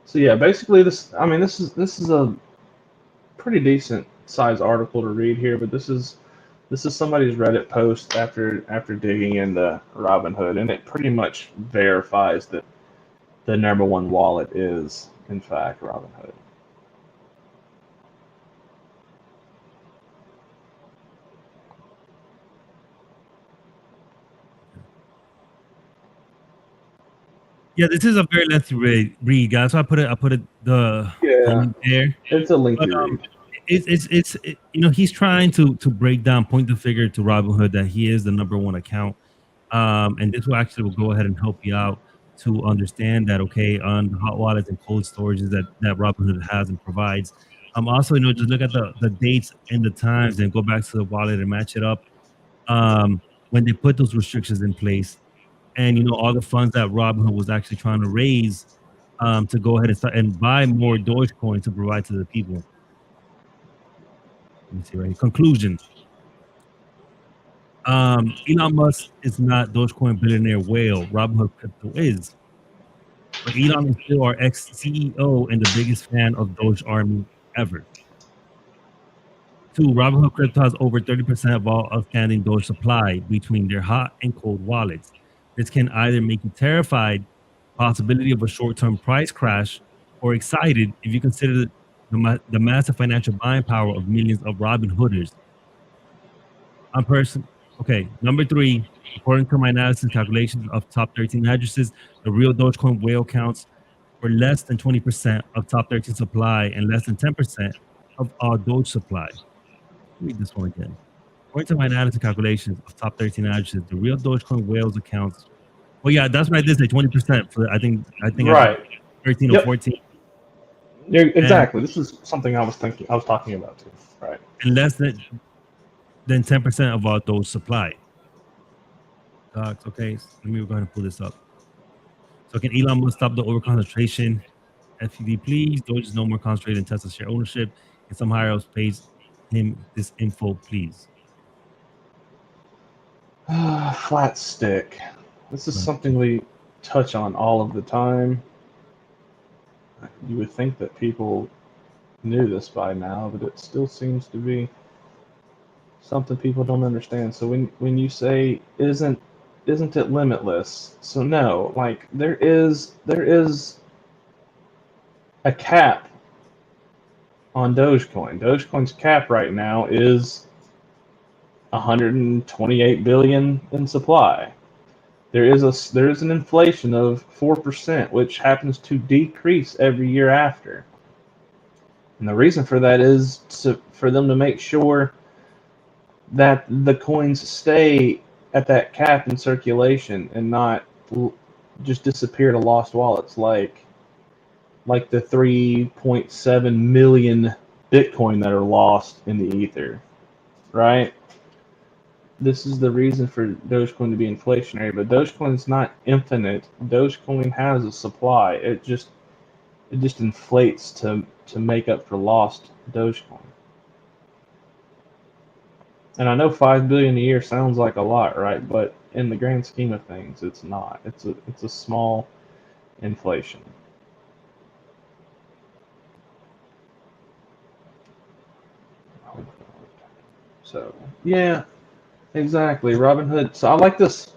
So yeah, basically this is a pretty decent size article to read here, but this is somebody's Reddit post after digging into Robinhood, and it pretty much verifies that the number one wallet is in fact Robinhood. Yeah, this is a very lengthy read, guys. So I put it the link there. It's a lengthy read. It's he's trying to break down, point the figure to Robinhood that he is the number one account, and this will go ahead and help you out to understand that, okay, on the hot wallets and cold storages that Robinhood has and provides. Also, just look at the dates and the times and go back to the wallet and match it up when they put those restrictions in place. And all the funds that Robinhood was actually trying to raise to go ahead and start and buy more Dogecoin to provide to the people. Let me see right here. Conclusion. Elon Musk is not Dogecoin billionaire whale. Robinhood Crypto is. But Elon is still our ex-CEO and the biggest fan of Doge Army ever. 2, Robinhood Crypto has over 30% of all outstanding Doge supply between their hot and cold wallets. This can either make you terrified, possibility of a short-term price crash, or excited if you consider the massive financial buying power of millions of Robinhooders. Okay, number 3, according to my analysis calculations of top 13 addresses, the real Dogecoin whale counts for less than 20% of top 13 supply and less than 10% of all Doge supply. Read this one again. According to my analysis calculations of top 13 addresses, the real Dogecoin whales accounts. Oh yeah, that's what I did say, 20% for I think right. 13 or 14. Yeah, exactly. This is something I was talking about too. Right. And less than 10% of all Doge supply. Okay, let me go ahead and pull this up. So can Elon Musk stop the overconcentration? FTD, please. Doge is no more concentrated in Tesla share ownership, and some higher ups pays him this info, please. Flat stick. This is something we touch on all of the time. You would think that people knew this by now, but it still seems to be something people don't understand. So when you say isn't it limitless? So no, like there is a cap on Dogecoin. Dogecoin's cap right now is 128 billion in supply. There is an inflation of 4%, which happens to decrease every year after. And the reason for that is for them to make sure that the coins stay at that cap in circulation and not just disappear to lost wallets like like the 3.7 million Bitcoin that are lost in the ether, right? This is the reason for Dogecoin to be inflationary, but Dogecoin is not infinite. Dogecoin has a supply. It just inflates to make up for lost Dogecoin. And I know 5 billion a year sounds like a lot, right? But in the grand scheme of things, it's not. It's a small inflation. So yeah, exactly. Robinhood. So I like this.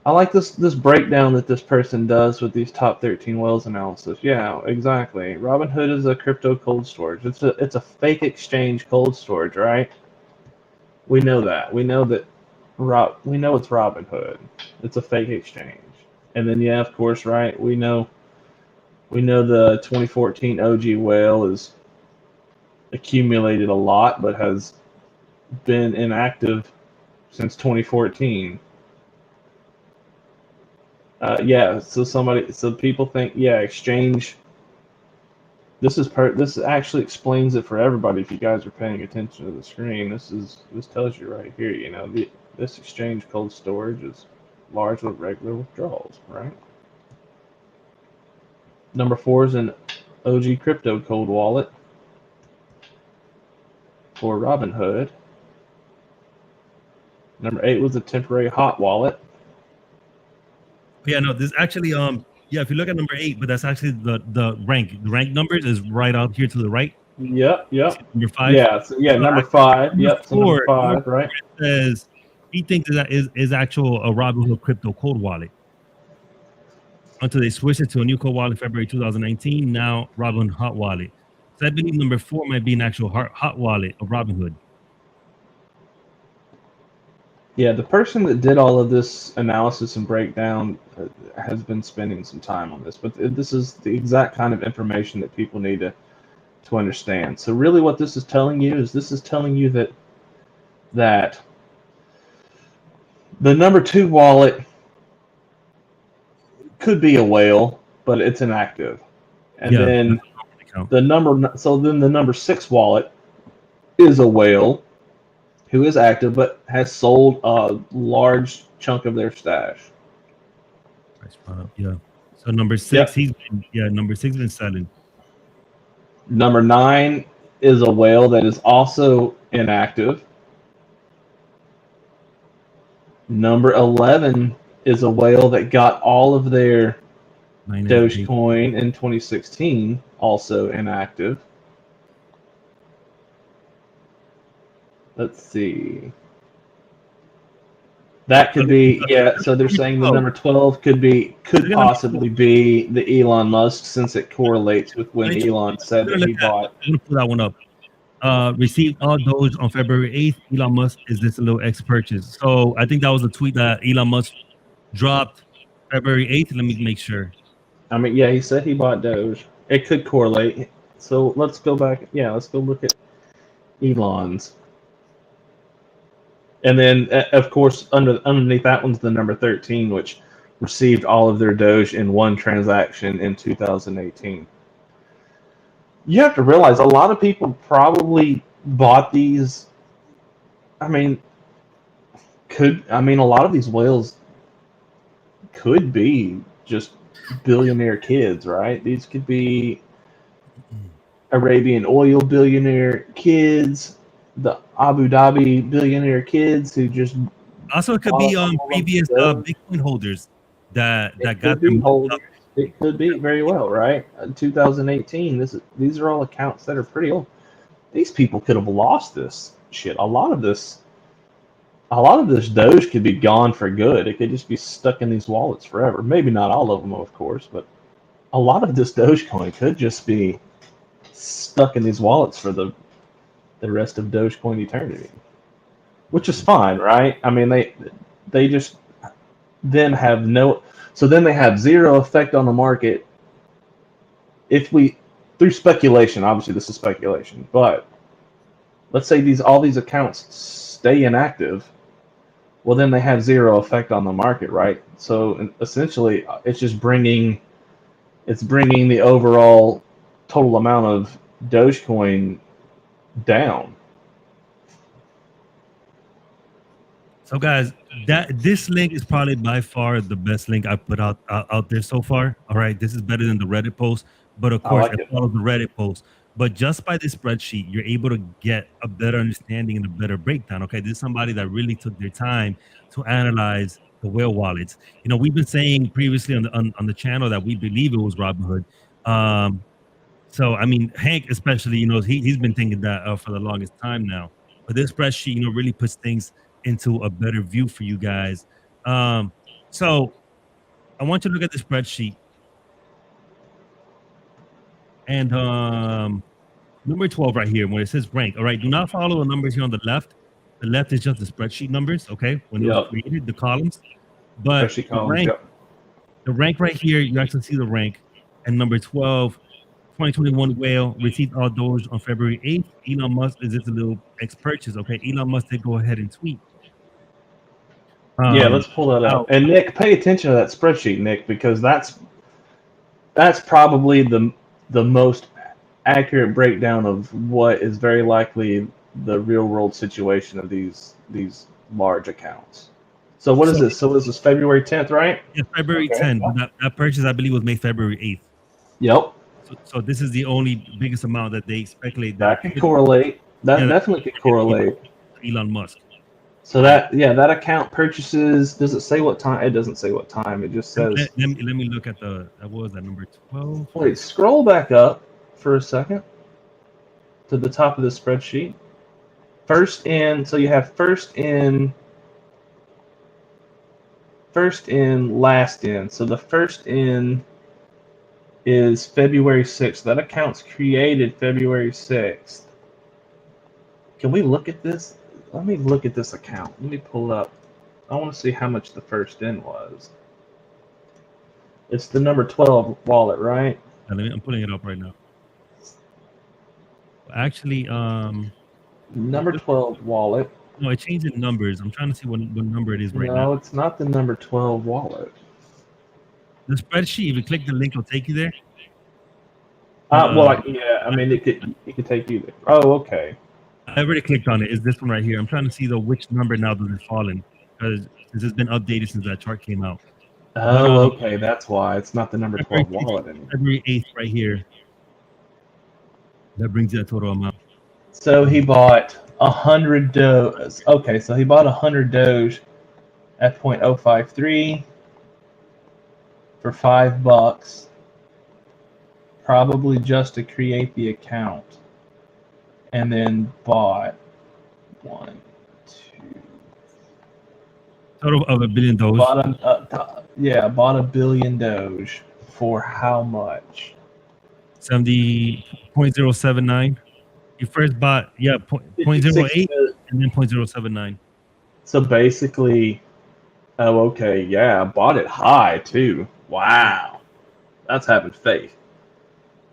I like this breakdown that this person does with these top 13 whales analysis. Yeah, exactly. Robinhood is a crypto cold storage. It's a fake exchange cold storage, right? We know that. We know that. We know it's Robinhood. It's a fake exchange. And then yeah, of course, right? We know the 2014 OG whale is accumulated a lot, but has been inactive since 2014. Yeah, so people think, yeah, exchange. This actually explains it for everybody. If you guys are paying attention to the screen, this tells you right here. You know, this exchange cold storage is large with regular withdrawals, right? Number 4 is an OG crypto cold wallet for Robinhood. Number 8 was a temporary hot wallet. Yeah, no, this actually yeah, if you look at number 8, but that's actually the rank. The rank numbers is right out here to the right. Yep. Number 5. Yeah, so yeah, number 5. Yep, so number 5, four, right? It says he thinks that is actual a Robinhood crypto cold wallet. Until they switched it to a new cold wallet in February 2019. Now Robinhood hot wallet. So I believe number 4 might be an actual hot wallet of Robinhood. Yeah, the person that did all of this analysis and breakdown has been spending some time on this, but this is the exact kind of information that people need to understand. So really what this is telling you is that the number 2 wallet could be a whale, but it's inactive. And Yeah, then the number 6 wallet is a whale who is active but has sold a large chunk of their stash. Yeah. So number 6, Yep. number 6 been selling. Number 9 is a whale that is also inactive. Number 11 is a whale that got all of their Dogecoin in 2016, also inactive. Let's see. That could be, yeah, so they're saying the number 12 could possibly be the Elon Musk, since it correlates with when Elon said that he bought. I'm going to pull that one up. Received all Doge on February 8th. Elon Musk is this a little X purchase. So I think that was a tweet that Elon Musk dropped February 8th. Let me make sure. I mean, yeah, he said he bought Doge. It could correlate. So let's go back. Yeah, let's go look at Elon's. And then, of course, underneath that one's the number 13, which received all of their Doge in one transaction in 2018. You have to realize a lot of people probably bought these. I mean, a lot of these whales could be just billionaire kids, right? These could be Arabian oil billionaire kids, the Abu Dhabi billionaire kids who just also it could be previous Bitcoin holders that got them holders. It could be very well, right? 2018. These are all accounts that are pretty old. These people could have lost this shit. A lot of this Doge could be gone for good. It could just be stuck in these wallets forever. Maybe not all of them, of course, but a lot of this Dogecoin could just be stuck in these wallets for the rest of Dogecoin eternity, which is fine, right? I mean, they just then have they have zero effect on the market through speculation. Obviously, this is speculation, but let's say all these accounts stay inactive. Well, then they have zero effect on the market, right? So essentially, it's just bringing it's bringing the overall total amount of Dogecoin down. So guys, this link is probably by far the best link I put out there so far. All right, this is better than the Reddit post, but of course like I it. follow the Reddit post. But just by this spreadsheet, you're able to get a better understanding and a better breakdown. Okay, this is somebody that really took their time to analyze the whale wallets. You know, we've been saying previously on the channel that we believe it was Robinhood. So I mean, Hank especially, you know, he's been thinking that for the longest time now. But this spreadsheet, you know, really puts things into a better view for you guys. So I want you to look at the spreadsheet. And number 12 right here, where it says rank. All right, do not follow the numbers here on the left. The left is just the spreadsheet numbers, okay? When it was created, the columns. But Spreadsheet columns, the rank right here, you actually see the rank. And number 12, 2021 whale received all Doge on February 8th. Elon Musk is just a little X-purchase, okay? Elon Musk did go ahead and tweet. Yeah, let's pull that up. And Nick, pay attention to that spreadsheet, Nick, because that's probably the most accurate breakdown of what is very likely the real world situation of these large accounts. So what is this? So this is February 10th, right? Yeah, February 10th. That purchase, I believe, was made February 8th. Yep. So this is the only biggest amount that they speculate that can correlate. That definitely can correlate. Elon Musk. So that that account purchases. Does it say what time? It doesn't say what time. It just says. Let me look at what was that, number 12? Wait, scroll back up for a second to the top of the spreadsheet. First in. So you have first in, last in. So the first in is February 6th. That account's created February 6th. Can we look at this? Let me look at this account. Let me pull up. I want to see how much the first in was. It's the number 12 wallet, right? I'm pulling it up right now. Actually, number 12 wallet. No, it changed in numbers. I'm trying to see what number it is right now. No, it's not the number 12 wallet. The spreadsheet, if you click the link, it'll take you there. Well, yeah, I mean, it could take you there. Oh, okay. I already clicked on it. It's this one right here. I'm trying to see which number now does it fall in, because this has been updated since that chart came out. Oh, okay, that's why it's not the number 12 wallet anymore. February 8th right here. That brings you that total amount. So he bought 100 Doge. Okay, so he bought 100 Doge at 0.053 for $5, probably just to create the account, and then bought total of $1 billion Doge. Bought $1 billion Doge for how much? 0.079. You first bought 0.08 and then 0.079. So basically, okay, yeah, bought it high too. Wow, that's having faith.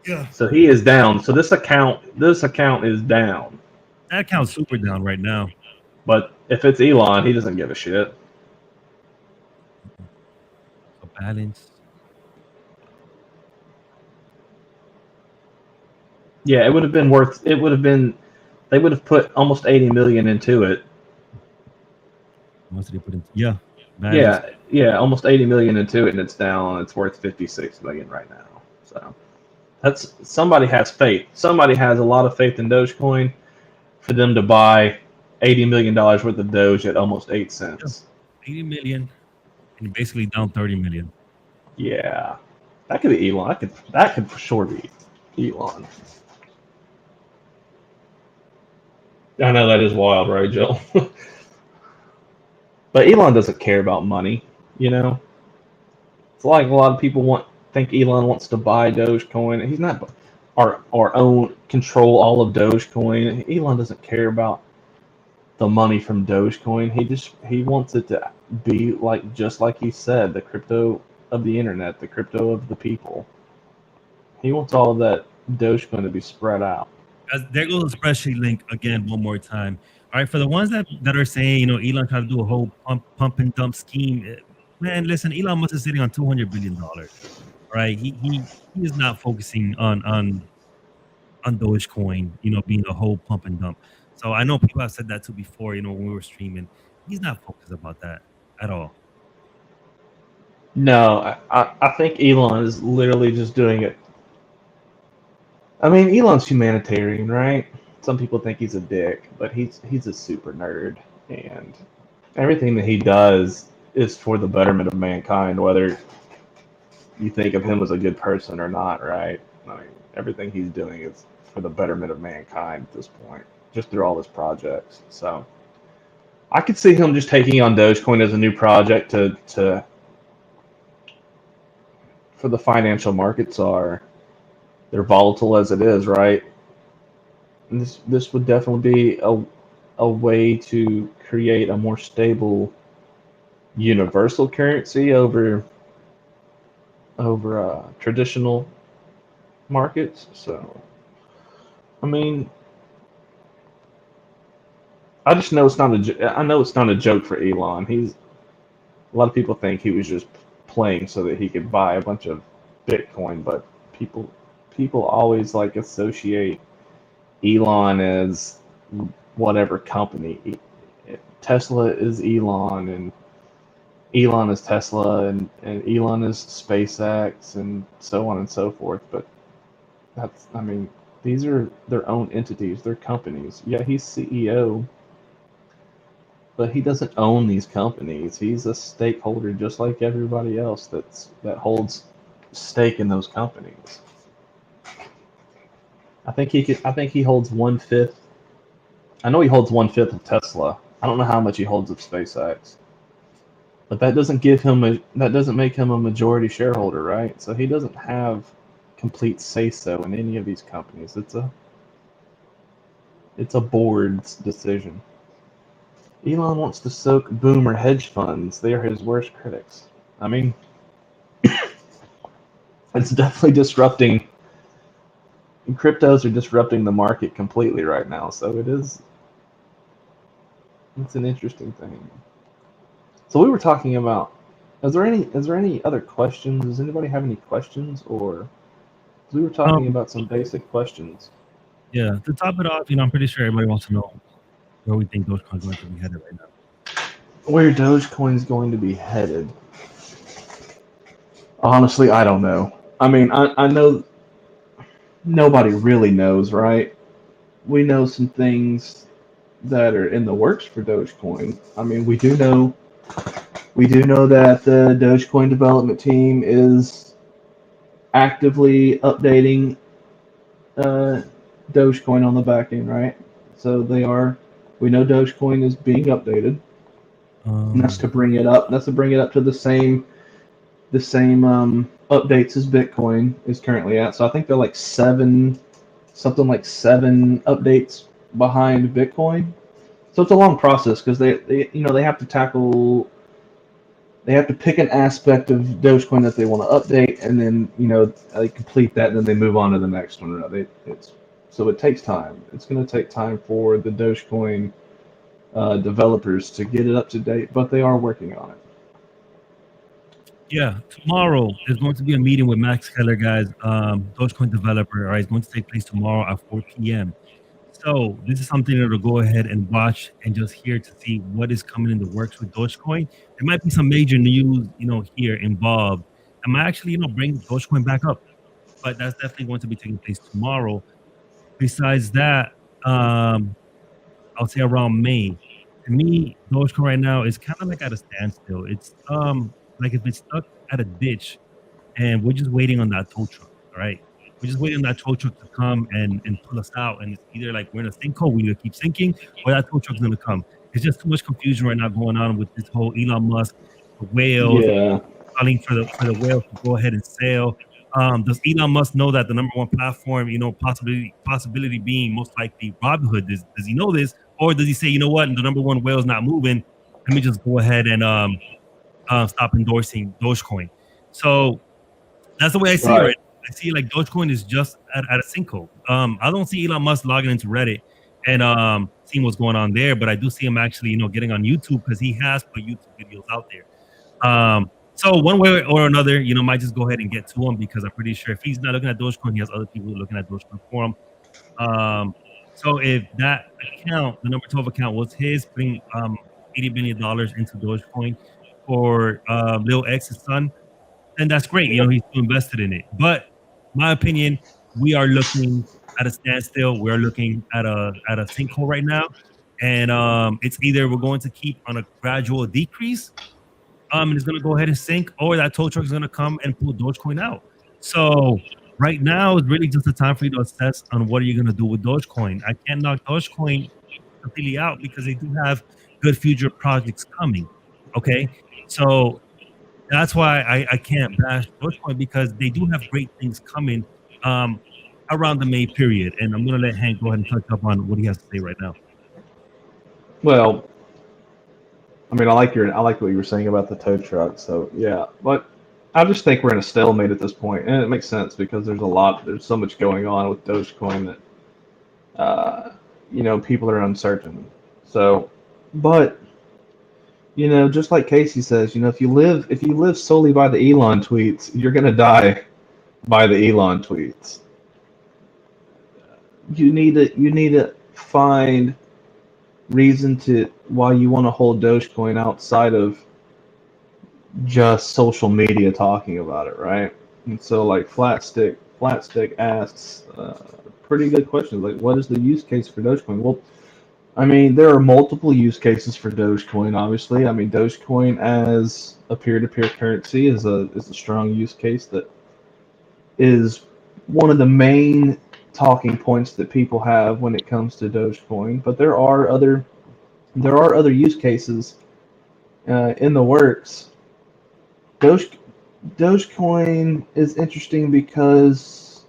Yeah. So he is down. So this account is down. That account's super down right now. But if it's Elon, he doesn't give a shit. So balance. Yeah, it would have been worth. It would have been. They would have put almost 80 million into it. How much did they put in? Yeah. Yeah, almost 80 million into it, and it's down. It's worth 56 million right now. So that's somebody has faith. Somebody has a lot of faith in Dogecoin for them to buy $80 million worth of Doge at almost 8 cents. 80 million, and basically down 30 million. Yeah, that could be Elon. That could for sure be Elon. I know that is wild, right, Joe? But Elon doesn't care about money, you know? It's like a lot of people think Elon wants to buy Dogecoin. He's not or control all of Dogecoin. Elon doesn't care about the money from Dogecoin. He wants it to be just like he said, the crypto of the internet, the crypto of the people. He wants all of that Dogecoin to be spread out. There goes the spreadsheet link again one more time. All right, for the ones that are saying, Elon tried to do a whole pump and dump scheme, man, listen, Elon Musk is sitting on $200 billion. All right? He is not focusing on Dogecoin, being a whole pump and dump. So I know people have said that too before, when we were streaming. He's not focused about that at all. No, I think Elon is literally just doing it. I mean, Elon's humanitarian, right? Some people think he's a dick, but he's a super nerd, and everything that he does is for the betterment of mankind, whether you think of him as a good person or not, right? I mean, everything he's doing is for the betterment of mankind at this point, just through all his projects. So I could see him just taking on Dogecoin as a new project to for the financial markets they're volatile as it is, right? And this would definitely be a way to create a more stable universal currency over traditional markets. So, I mean, I just know it's not I know it's not a joke for Elon. A lot of people think he was just playing so that he could buy a bunch of Bitcoin, but people always like associate Elon as whatever company. Tesla is Elon, and Elon is Tesla, and Elon is SpaceX, and so on and so forth. But I mean, these are their own entities, they're companies. Yeah, he's CEO, but he doesn't own these companies. He's a stakeholder just like everybody else that holds stake in those companies. I think he holds 1/5. I know he holds 1/5 of Tesla. I don't know how much he holds of SpaceX. But that doesn't make him a majority shareholder, right? So he doesn't have complete say-so in any of these companies. It's a board's decision. Elon wants to soak boomer hedge funds. They are his worst critics. I mean, it's definitely disrupting. Cryptos are disrupting the market completely right now. So it's an interesting thing. So we were talking about. Is there any other questions? Does anybody have any questions, or we were talking about some basic questions? Yeah, to top it off, I'm pretty sure everybody wants to know where we think Dogecoin is going to be headed right now. Where Dogecoin is going to be headed? Honestly, I don't know. I mean, I know nobody really knows, right? We know some things that are in the works for Dogecoin. I mean, we do know that the Dogecoin development team is actively updating Dogecoin on the back end, right? So we know Dogecoin is being updated. And that's to bring it up. That's to bring it up to the same updates as Bitcoin is currently at. So I think they're like seven updates behind Bitcoin. So it's a long process because they have to pick an aspect of Dogecoin that they want to update, and then they complete that, and then they move on to the next one. So it takes time. It's going to take time for the Dogecoin developers to get it up to date, but they are working on it. Yeah, tomorrow there's going to be a meeting with Max Keller, guys, Dogecoin developer. All right, it's going to take place tomorrow at 4 p.m. So this is something that will go ahead and watch and just hear to see what is coming in the works with Dogecoin. There might be some major news, here involved. I might actually, bring Dogecoin back up, but that's definitely going to be taking place tomorrow. Besides that, I'll say around May. To me, Dogecoin right now is kind of like at a standstill. It's like if it's stuck at a ditch, and we're just waiting on that tow truck. All right, we're just waiting on that tow truck to come and pull us out. And it's either like we're in a sinkhole, we either keep sinking, or that tow truck's gonna come. There's just too much confusion right now going on with this whole Elon Musk, the whales, calling for the whales to go ahead and sail. Does Elon Musk know that the number one platform, possibility being most likely Robinhood? Does he know this, or does he say, you know what, the number one whale is not moving? Let me just go ahead and stop endorsing Dogecoin. So that's the way I see it. Right? I see like Dogecoin is just at a sinkhole. I don't see Elon Musk logging into Reddit and seeing what's going on there, but I do see him actually, getting on YouTube because he has put YouTube videos out there. So one way or another, might just go ahead and get to him because I'm pretty sure if he's not looking at Dogecoin, he has other people looking at Dogecoin for him. So if that account, the number 12 account, was his, putting $80 billion into Dogecoin for Lil X's son, then that's great. He's still invested in it. But my opinion, we are looking at a standstill. We're looking at a sinkhole right now, and it's either we're going to keep on a gradual decrease, and it's going to go ahead and sink, or that tow truck is going to come and pull Dogecoin out. So right now is really just a time for you to assess on what are you going to do with Dogecoin. I can't knock Dogecoin completely out because they do have good future projects coming. Okay, so that's why I can't bash Dogecoin because they do have great things coming around the May period. And I'm going to let Hank go ahead and touch up on what he has to say right now. Well, I mean, I like what you were saying about the tow truck. So yeah, but I just think we're in a stalemate at this point, and it makes sense because there's so much going on with Dogecoin that people are uncertain. So, but just like Casey says, if you live solely by the Elon tweets, you're gonna die by the Elon tweets. You need to find reason to why you want to hold Dogecoin outside of just social media talking about it, right? And so like Flatstick asks pretty good questions like, what is the use case for Dogecoin? Well, I mean, there are multiple use cases for Dogecoin, obviously. I mean, Dogecoin as a peer-to-peer currency is a strong use case that is one of the main talking points that people have when it comes to Dogecoin. But there are other use cases in the works. Dogecoin is interesting because,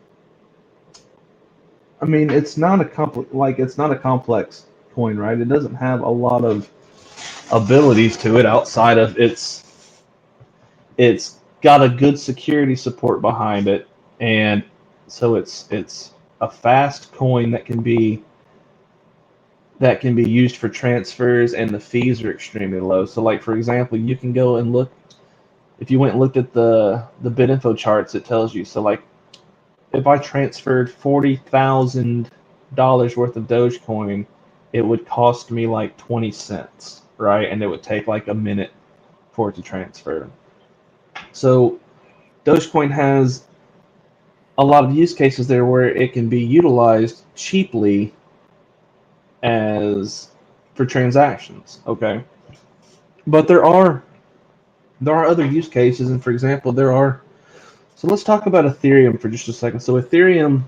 I mean, it's not a complex coin, right? It doesn't have a lot of abilities to it outside of it's got a good security support behind it, and so it's a fast coin that can be used for transfers, and the fees are extremely low. So like, for example, you can go and look, if you went and looked at the BitInfo charts, it tells you, so like if I transferred $40,000 worth of Dogecoin, it would cost me like 20 cents, right? And it would take like a minute for it to transfer. So Dogecoin has a lot of use cases there where it can be utilized cheaply as for transactions, okay? But there are other use cases, and for example, so let's talk about Ethereum for just a second. So Ethereum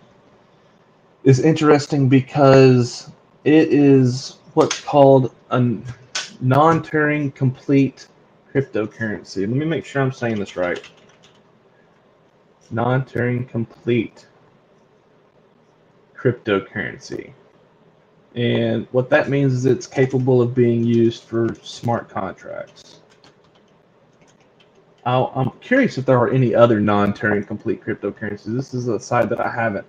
is interesting because it is what's called a non-Turing complete cryptocurrency. Let me make sure I'm saying this right. Non-Turing complete cryptocurrency. And what that means is it's capable of being used for smart contracts. I'm curious if there are any other non-Turing complete cryptocurrencies. This is a side that I haven't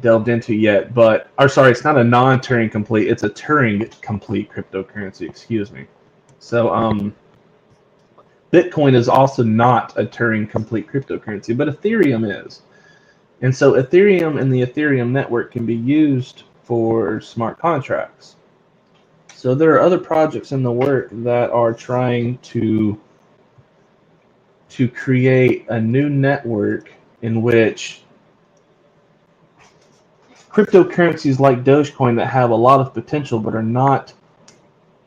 delved into yet, it's not a non-Turing complete, it's a Turing complete cryptocurrency, excuse me. So Bitcoin is also not a Turing complete cryptocurrency, but Ethereum is. And so Ethereum and the Ethereum network can be used for smart contracts. So there are other projects in the work that are trying to create a new network in which cryptocurrencies like Dogecoin that have a lot of potential but are not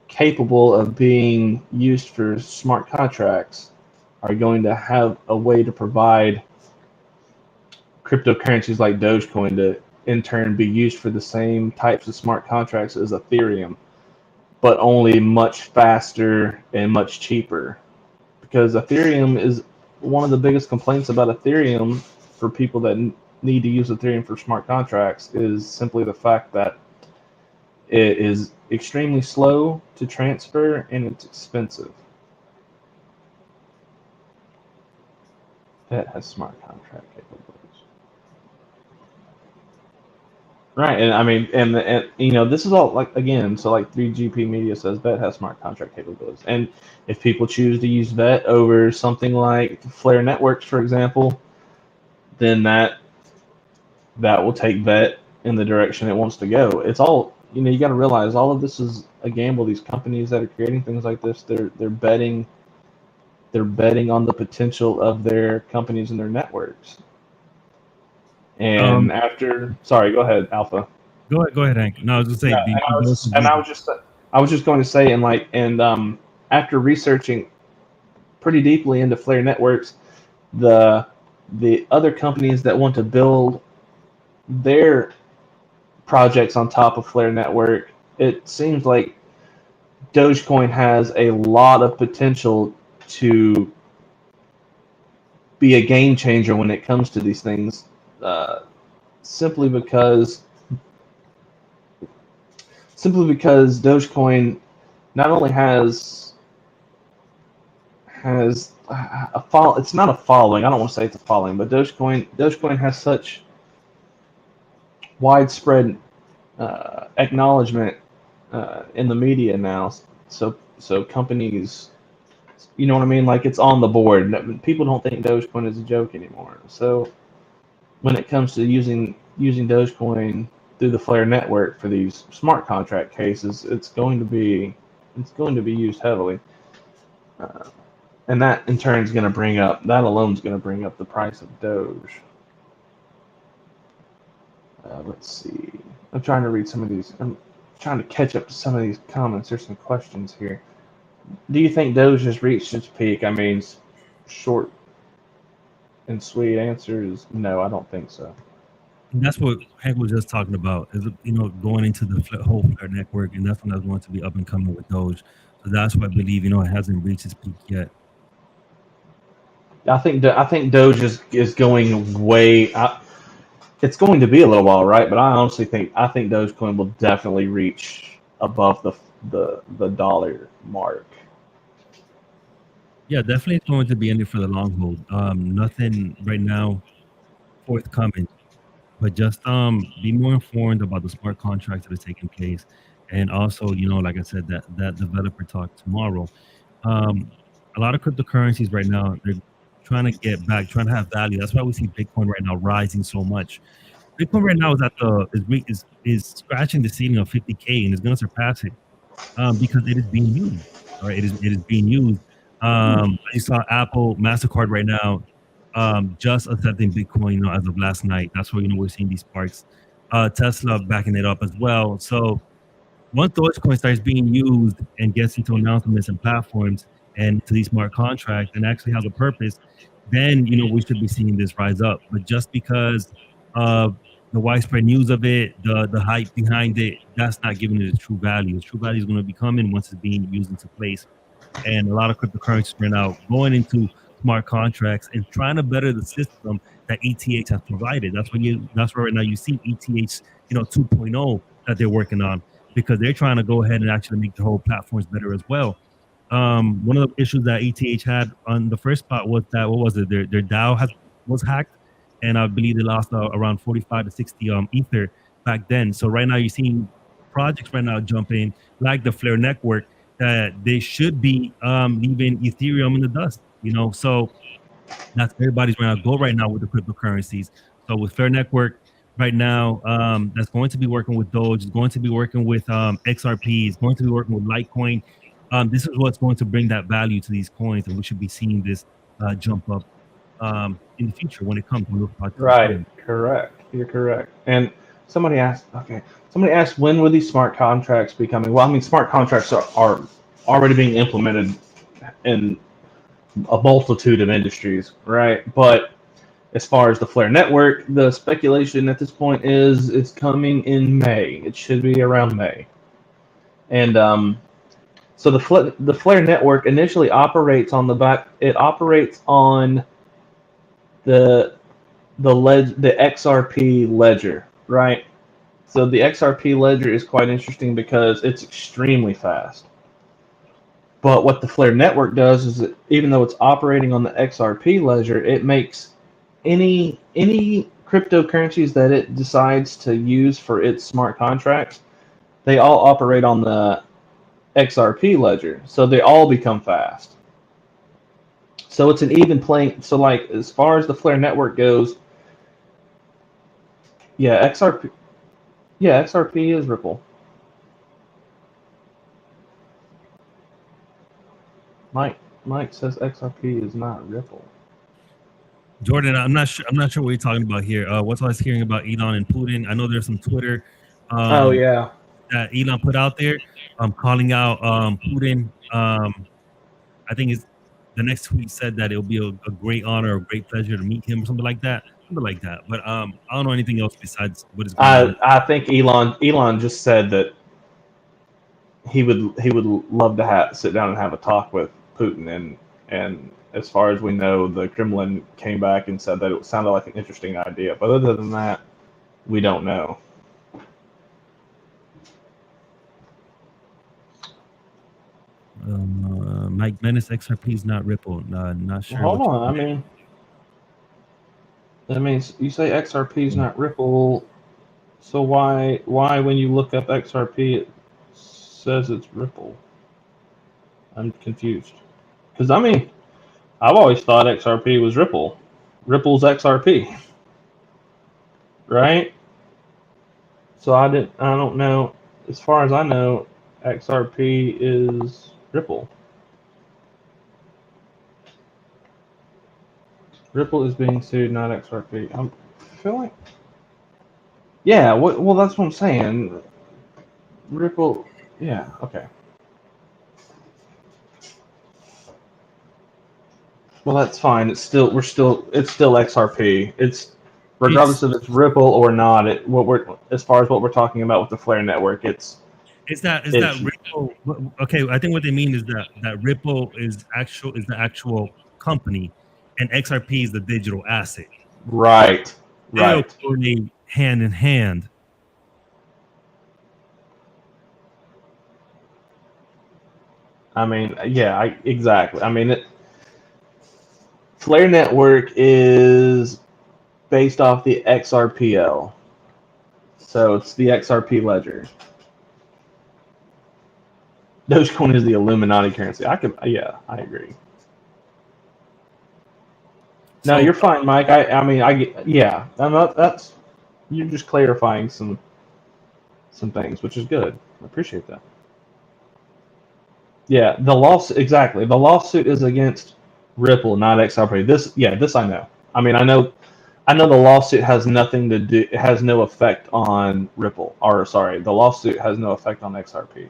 capable of being used for smart contracts are going to have a way to provide cryptocurrencies like Dogecoin to in turn be used for the same types of smart contracts as Ethereum, but only much faster and much cheaper. Because Ethereum is one of the biggest complaints about Ethereum for people that need to use Ethereum for smart contracts is simply the fact that it is extremely slow to transfer and it's expensive. That has smart contract capabilities. Right, and I mean, and you know, this is all like again, so like 3GP Media says VET has smart contract capabilities, and if people choose to use VET over something like Flare Networks, for example, then that will take VET in the direction it wants to go. It's all, you know, you got to realize all of this is a gamble. These companies that are creating things like this, they're betting on the potential of their companies and their networks. And sorry, go ahead, Alpha. Go ahead, Hank. No, I was just Yeah, saying. I was just going to say, after researching pretty deeply into Flare networks, the other companies that want to build their projects on top of Flare network, it seems like Dogecoin has a lot of potential to be a game changer when it comes to these things, simply because Dogecoin not only has a follow. It's not a following. I don't want to say it's a following, but Dogecoin has such widespread acknowledgement in the media now. So companies, you know what I mean? Like, it's on the board. People don't think Dogecoin is a joke anymore. So when it comes to using Dogecoin through the Flare network for these smart contract cases, it's going to be used heavily. And that in turn is going to bring up, that alone is going to bring up the price of Doge. Let's see. I'm trying to read some of these. I'm trying to catch up to some of these comments. There's some questions here. Do you think Doge has reached its peak? I mean, short and sweet answer is no, I don't think so. And that's what Hank was just talking about, is, you know, going into the whole Flare network, and that's when I was going to be up and coming with Doge. So that's why I believe, you know, it hasn't reached its peak yet. I think Doge is going way. It's going to be a little while, right? But I honestly think Dogecoin will definitely reach above the dollar mark. Yeah, definitely it's going to be in it for the long haul. Nothing right now forthcoming, but just be more informed about the smart contracts that are taking place, and also, you know, like I said, that developer talk tomorrow. A lot of cryptocurrencies right now, they're trying to get back, trying to have value. That's why we see Bitcoin right now rising so much. Bitcoin right now is at is scratching the ceiling of 50K, and is going to surpass it because it is being used. All right, it is being used. I saw Apple, MasterCard right now just accepting Bitcoin, you know, as of last night. That's where, you know, we're seeing these sparks. Tesla backing it up as well. So once Dogecoin starts being used and gets into announcements and platforms and to these smart contracts and actually has a purpose, then, you know, we should be seeing this rise up. But just because of the widespread news of it, the hype behind it, that's not giving it its true value. Its true value is going to be coming once it's being used into place. And a lot of cryptocurrencies right now going into smart contracts and trying to better the system that ETH has provided. That's where right now you see ETH, you know, 2.0 that they're working on, because they're trying to go ahead and actually make the whole platforms better as well. One of the issues that ETH had on the first spot was that, what was it? Their DAO was hacked, and I believe they lost around 45 to 60 Ether back then. So right now you're seeing projects right now jumping like the Flare network that they should be leaving Ethereum in the dust. You know, so that's everybody's right now go right now with the cryptocurrencies. So with Flare network right now, that's going to be working with Doge, is going to be working with XRP, is going to be working with Litecoin. This is what's going to bring that value to these coins, and we should be seeing this jump up in the future when it comes to those projects. Right, correct. You're correct. And somebody asked, when will these smart contracts be coming? Well, I mean, smart contracts are already being implemented in a multitude of industries, right? But as far as the Flare network, the speculation at this point is it's coming in May. It should be around May. And so the Flare network initially operates on the back. It operates on the XRP ledger, right? So the XRP ledger is quite interesting because it's extremely fast. But what the Flare network does is that even though it's operating on the XRP ledger, it makes any cryptocurrencies that it decides to use for its smart contracts, they all operate on the XRP ledger, so they all become fast. So it's an even playing. So like as far as the Flare network goes, yeah, XRP is Ripple. Mike says XRP is not Ripple. Jordan, I'm not sure what you're talking about here. What's I was hearing about Elon and Putin? I know there's some Twitter Oh yeah. that Elon put out there calling out Putin. I think it's the next tweet said that it'll be a great honor, a great pleasure to meet him, or something like that. But I don't know anything else besides what is going on. I think Elon just said that he would love to sit down and have a talk with Putin, and as far as we know, the Kremlin came back and said that it sounded like an interesting idea. But other than that, we don't know. Mike Menace XRP is not Ripple. Not sure. Hold on. I mean, you say XRP is not Ripple, so why when you look up XRP it says it's Ripple? I'm confused. Because I mean, I've always thought XRP was Ripple. Ripple's XRP, right? So I don't know. As far as I know, XRP is Ripple. Ripple is being sued, not XRP. I feel like, yeah. Well, that's what I'm saying. Ripple, yeah. Okay. Well, that's fine. It's still XRP. It's regardless if it's Ripple or not. As far as what we're talking about with the Flare network, it's that Ripple. Okay, I think what they mean is that Ripple is the actual company, and XRP is the digital asset. Right. They'll coordinate hand in hand. I mean, yeah, exactly. I mean, Flare network is based off the XRPL, so it's the XRP ledger. Dogecoin is the Illuminati currency. I agree. No, you're fine, Mike. That's you're just clarifying some things, which is good. I appreciate that. Yeah, the lawsuit is against Ripple, not XRP. This I know. I mean, I know the lawsuit has nothing to do. It has no effect on Ripple. The lawsuit has no effect on XRP.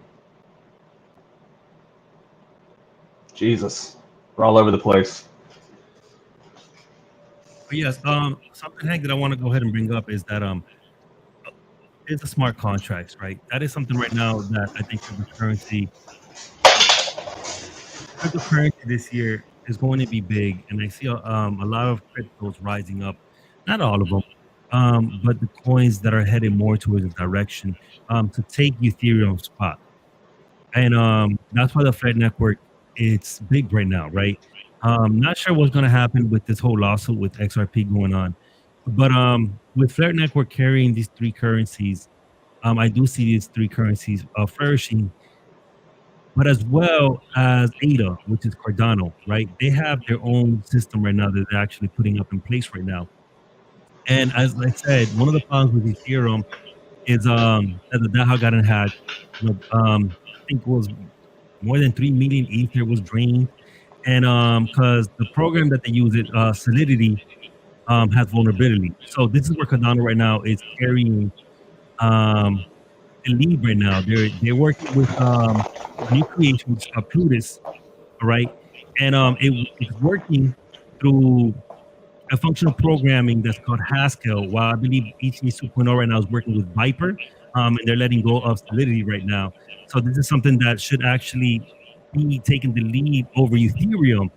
Jesus, we're all over the place. But yes, something, Hank, that I want to go ahead and bring up is that it's the smart contracts, right? That is something right now that I think cryptocurrency this year is going to be big, and I see a lot of cryptos rising up. Not all of them, but the coins that are headed more towards the direction to take Ethereum spot, and that's why the Fed network it's big right now, right? Not sure what's going to happen with this whole lawsuit with XRP going on, but with Flare network carrying these three currencies, I do see these three currencies flourishing. But as well as ADA, which is Cardano, right? They have their own system right now that they're actually putting up in place right now. And as I said, one of the problems with Ethereum is that the DAO got hacked. I think it was more than 3 million Ether was drained. And because the program that they use, Solidity, has vulnerability. So this is where Cardano right now is carrying the lead right now. They're working with a new creation, which is Plutus, all right? And it's working through a functional programming that's called Haskell, while I believe ETH 2.0 right now is working with Viper, and they're letting go of Solidity right now. So this is something that should actually be taking the lead over Ethereum,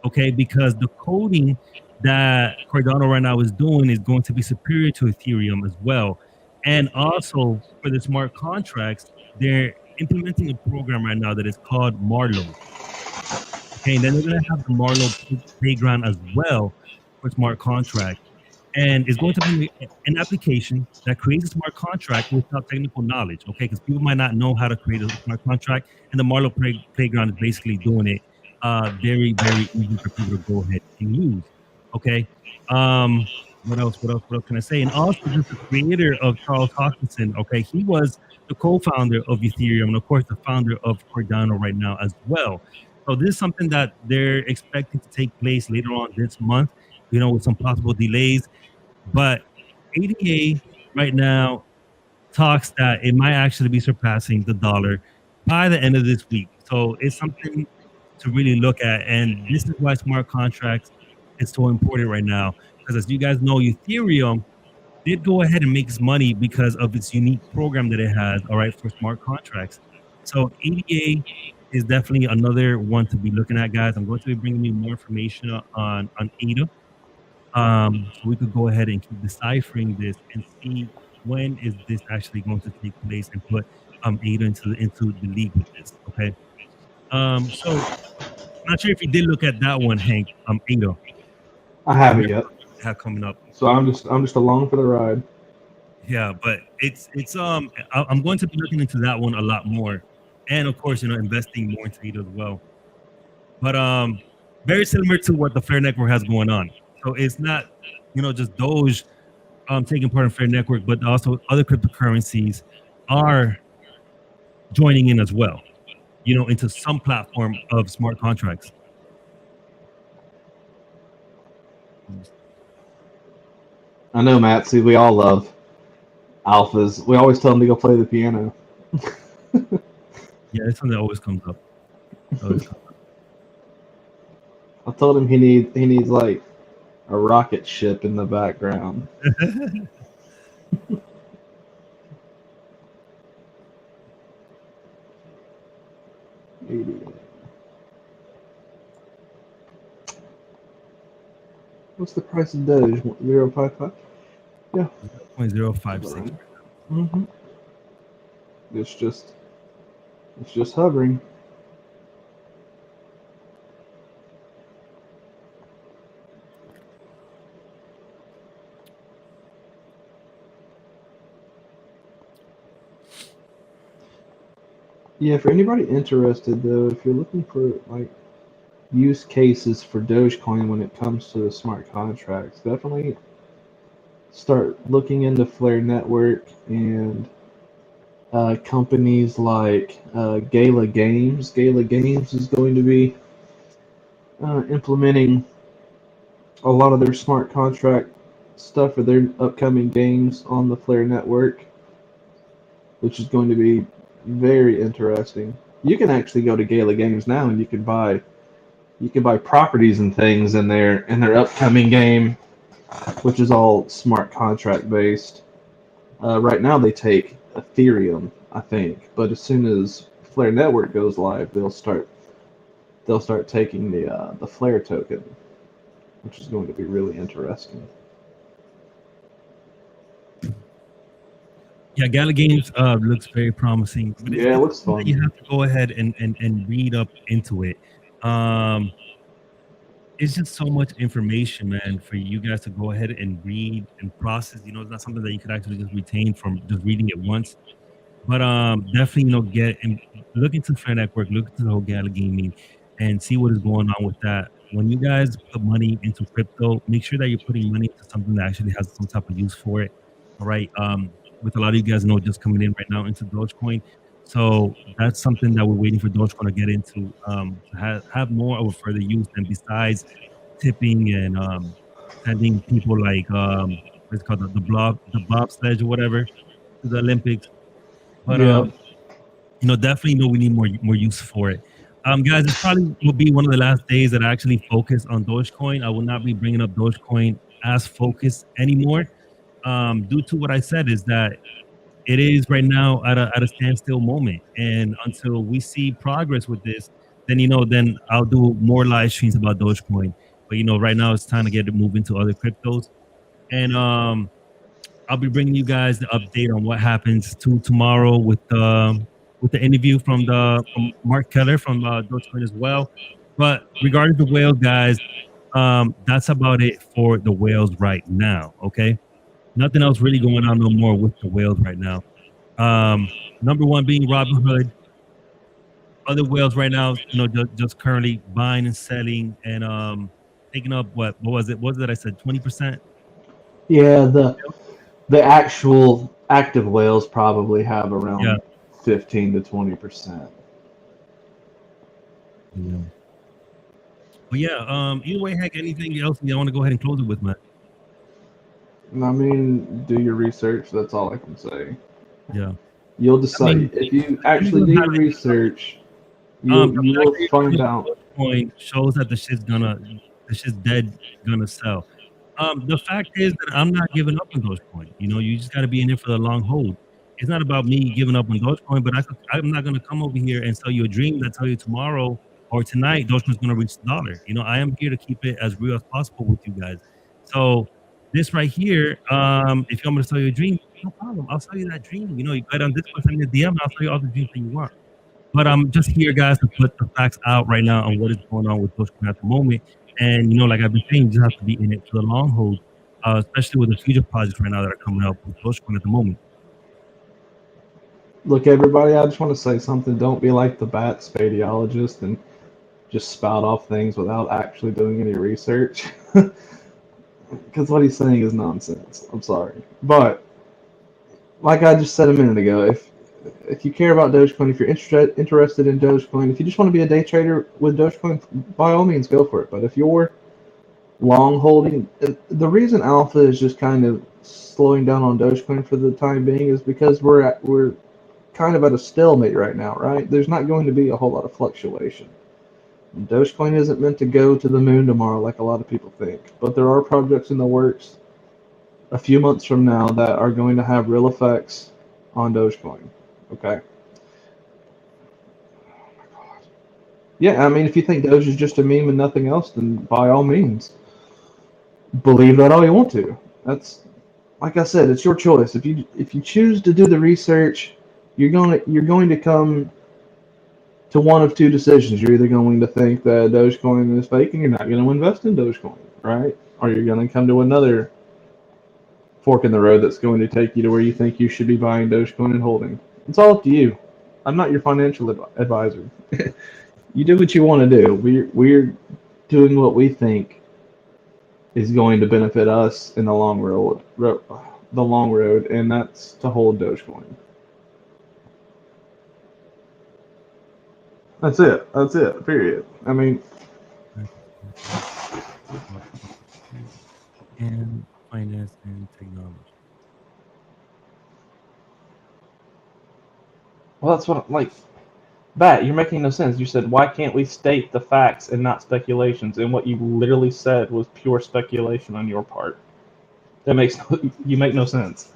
okay? Because the coding that Cardano right now is doing is going to be superior to Ethereum as well. And also for the smart contracts, they're implementing a program right now that is called Marlowe. Okay, and then they're going to have the Marlowe playground as well for smart contracts. and it's going to be an application that creates a smart contract without technical knowledge, okay? Because people might not know how to create a smart contract, and the Marlowe Playground is basically doing it very, very easy for people to go ahead and use, okay? What else? What else can I say? And also, just the creator of Charles Hoskinson, okay? He was the co-founder of Ethereum, and of course, the founder of Cardano right now as well. So this is something that they're expecting to take place later on this month, you know, with some possible delays. But ADA right now talks that it might actually be surpassing the dollar by the end of this week. So it's something to really look at. And this is why smart contracts is so important right now. Because as you guys know, Ethereum did go ahead and makes money because of its unique program that it has, all right, for smart contracts. So ADA is definitely another one to be looking at, guys. I'm going to be bringing you more information on ADA. So we could go ahead and keep deciphering this and see when is this actually going to take place and put ADA into the league with this. Okay. So I'm not sure if you did look at that one, Hank. ADA. I haven't yet. Have coming up. So I'm just along for the ride. Yeah, but it's I'm going to be looking into that one a lot more, and of course, you know, investing more into ADA as well. But very similar to what the Flare Network has going on. So it's not, you know, just Doge taking part in Flare Network, but also other cryptocurrencies are joining in as well, you know, into some platform of smart contracts. I know, Matt. See, we all love alphas. We always tell them to go play the piano. Yeah, it's something that always comes up. I told him he needs like a rocket ship in the background. What's the price of Doge? 0.55? Yeah. 0.056. Mm-hmm. It's just hovering. Yeah, for anybody interested though, if you're looking for like use cases for Dogecoin when it comes to smart contracts, definitely start looking into Flare Network and companies like Gala Games. Gala Games is going to be implementing a lot of their smart contract stuff for their upcoming games on the Flare Network, which is going to be very interesting. You can actually go to Gala Games now and you can buy properties and things in their upcoming game, which is all smart contract based. Right now they take Ethereum, I think, but as soon as Flare Network goes live, they'll start taking the Flare token, which is going to be really interesting. Yeah, Gala Games looks very promising. But yeah, it looks fun. You have to go ahead and read up into it. It's just so much information, man, for you guys to go ahead and read and process. You know, it's not something that you could actually just retain from just reading it once. But definitely, you know, get and look into Flare Network, look into the whole Gala Gaming, and see what is going on with that. When you guys put money into crypto, make sure that you're putting money into something that actually has some type of use for it. All right. With a lot of you guys know just coming in right now into Dogecoin. So that's something that we're waiting for Dogecoin to get into, to have more of a further use. And besides tipping and sending people like what's it called, the bobsledge or whatever to the Olympics. But yeah. you know, definitely know we need more use for it. Guys, this probably will be one of the last days that I actually focus on Dogecoin. I will not be bringing up Dogecoin as focus anymore. Due to what I said is that it is right now at a standstill moment, and until we see progress with this, then then I'll do more live streams about Dogecoin. But right now it's time to get to move into other cryptos, and I'll be bringing you guys the update on what happens tomorrow with the interview from Mark Keller from Dogecoin as well. But regarding the whale, guys, That's about it for the whales right now. Okay, nothing else really going on no more with the whales right now. Number one being Robinhood. Other whales right now, just currently buying and selling and taking up what was it? What was it? I said 20%. Yeah, the actual active whales probably have Yeah. around 15 to 20%. Yeah. But yeah, either way, heck, anything else you want to go ahead and close it with, man? I mean, do your research. That's all I can say. Yeah. You'll I mean, decide if you actually do your research. the You fact will that you're find doing out. Dogecoin shows that the shit's dead, gonna sell. The fact is that I'm not giving up on Dogecoin. You just got to be in it for the long hold. It's not about me giving up on Dogecoin, but I'm not gonna come over here and sell you a dream that tell you tomorrow or tonight Dogecoin's gonna reach the dollar. I am here to keep it as real as possible with you guys. So this right here, if you want me to sell you a dream, no problem. I'll sell you that dream. You get on Discord, send me a DM, and I'll sell you all the dreams that you want. But I'm just here, guys, to put the facts out right now on what is going on with Dogecoin at the moment. And like I've been saying, you just have to be in it for the long hold, especially with the future projects right now that are coming up with Dogecoin at the moment. Look, everybody, I just want to say something. Don't be like the bat spadiologist and just spout off things without actually doing any research. Because what he's saying is nonsense. I'm sorry. But, like I just said a minute ago, if you care about Dogecoin, if you're interested in Dogecoin, if you just want to be a day trader with Dogecoin, by all means, go for it. But if you're long holding, the reason Alpha is just kind of slowing down on Dogecoin for the time being is because we're kind of at a stalemate right now, right? There's not going to be a whole lot of fluctuation. Dogecoin isn't meant to go to the moon tomorrow like a lot of people think, but there are projects in the works a few months from now that are going to have real effects on Dogecoin. Okay. Oh my God. Yeah, I mean, if you think Doge is just a meme and nothing else, then by all means, believe that all you want to. That's, like I said, it's your choice. If you choose to do the research, you're going to come to one of two decisions. You're either going to think that Dogecoin is fake and you're not going to invest in Dogecoin, right? Or you're going to come to another fork in the road that's going to take you to where you think you should be buying Dogecoin and holding. It's all up to you. I'm not your financial advisor. You do what you want to do. We're doing what we think is going to benefit us in the long road, and that's to hold Dogecoin. That's it. That's it. Period. I mean, And finance and technology. well, that's what like. Bat, you're making no sense. You said, why can't we state the facts and not speculations? And what you literally said was pure speculation on your part. That makes you make no sense.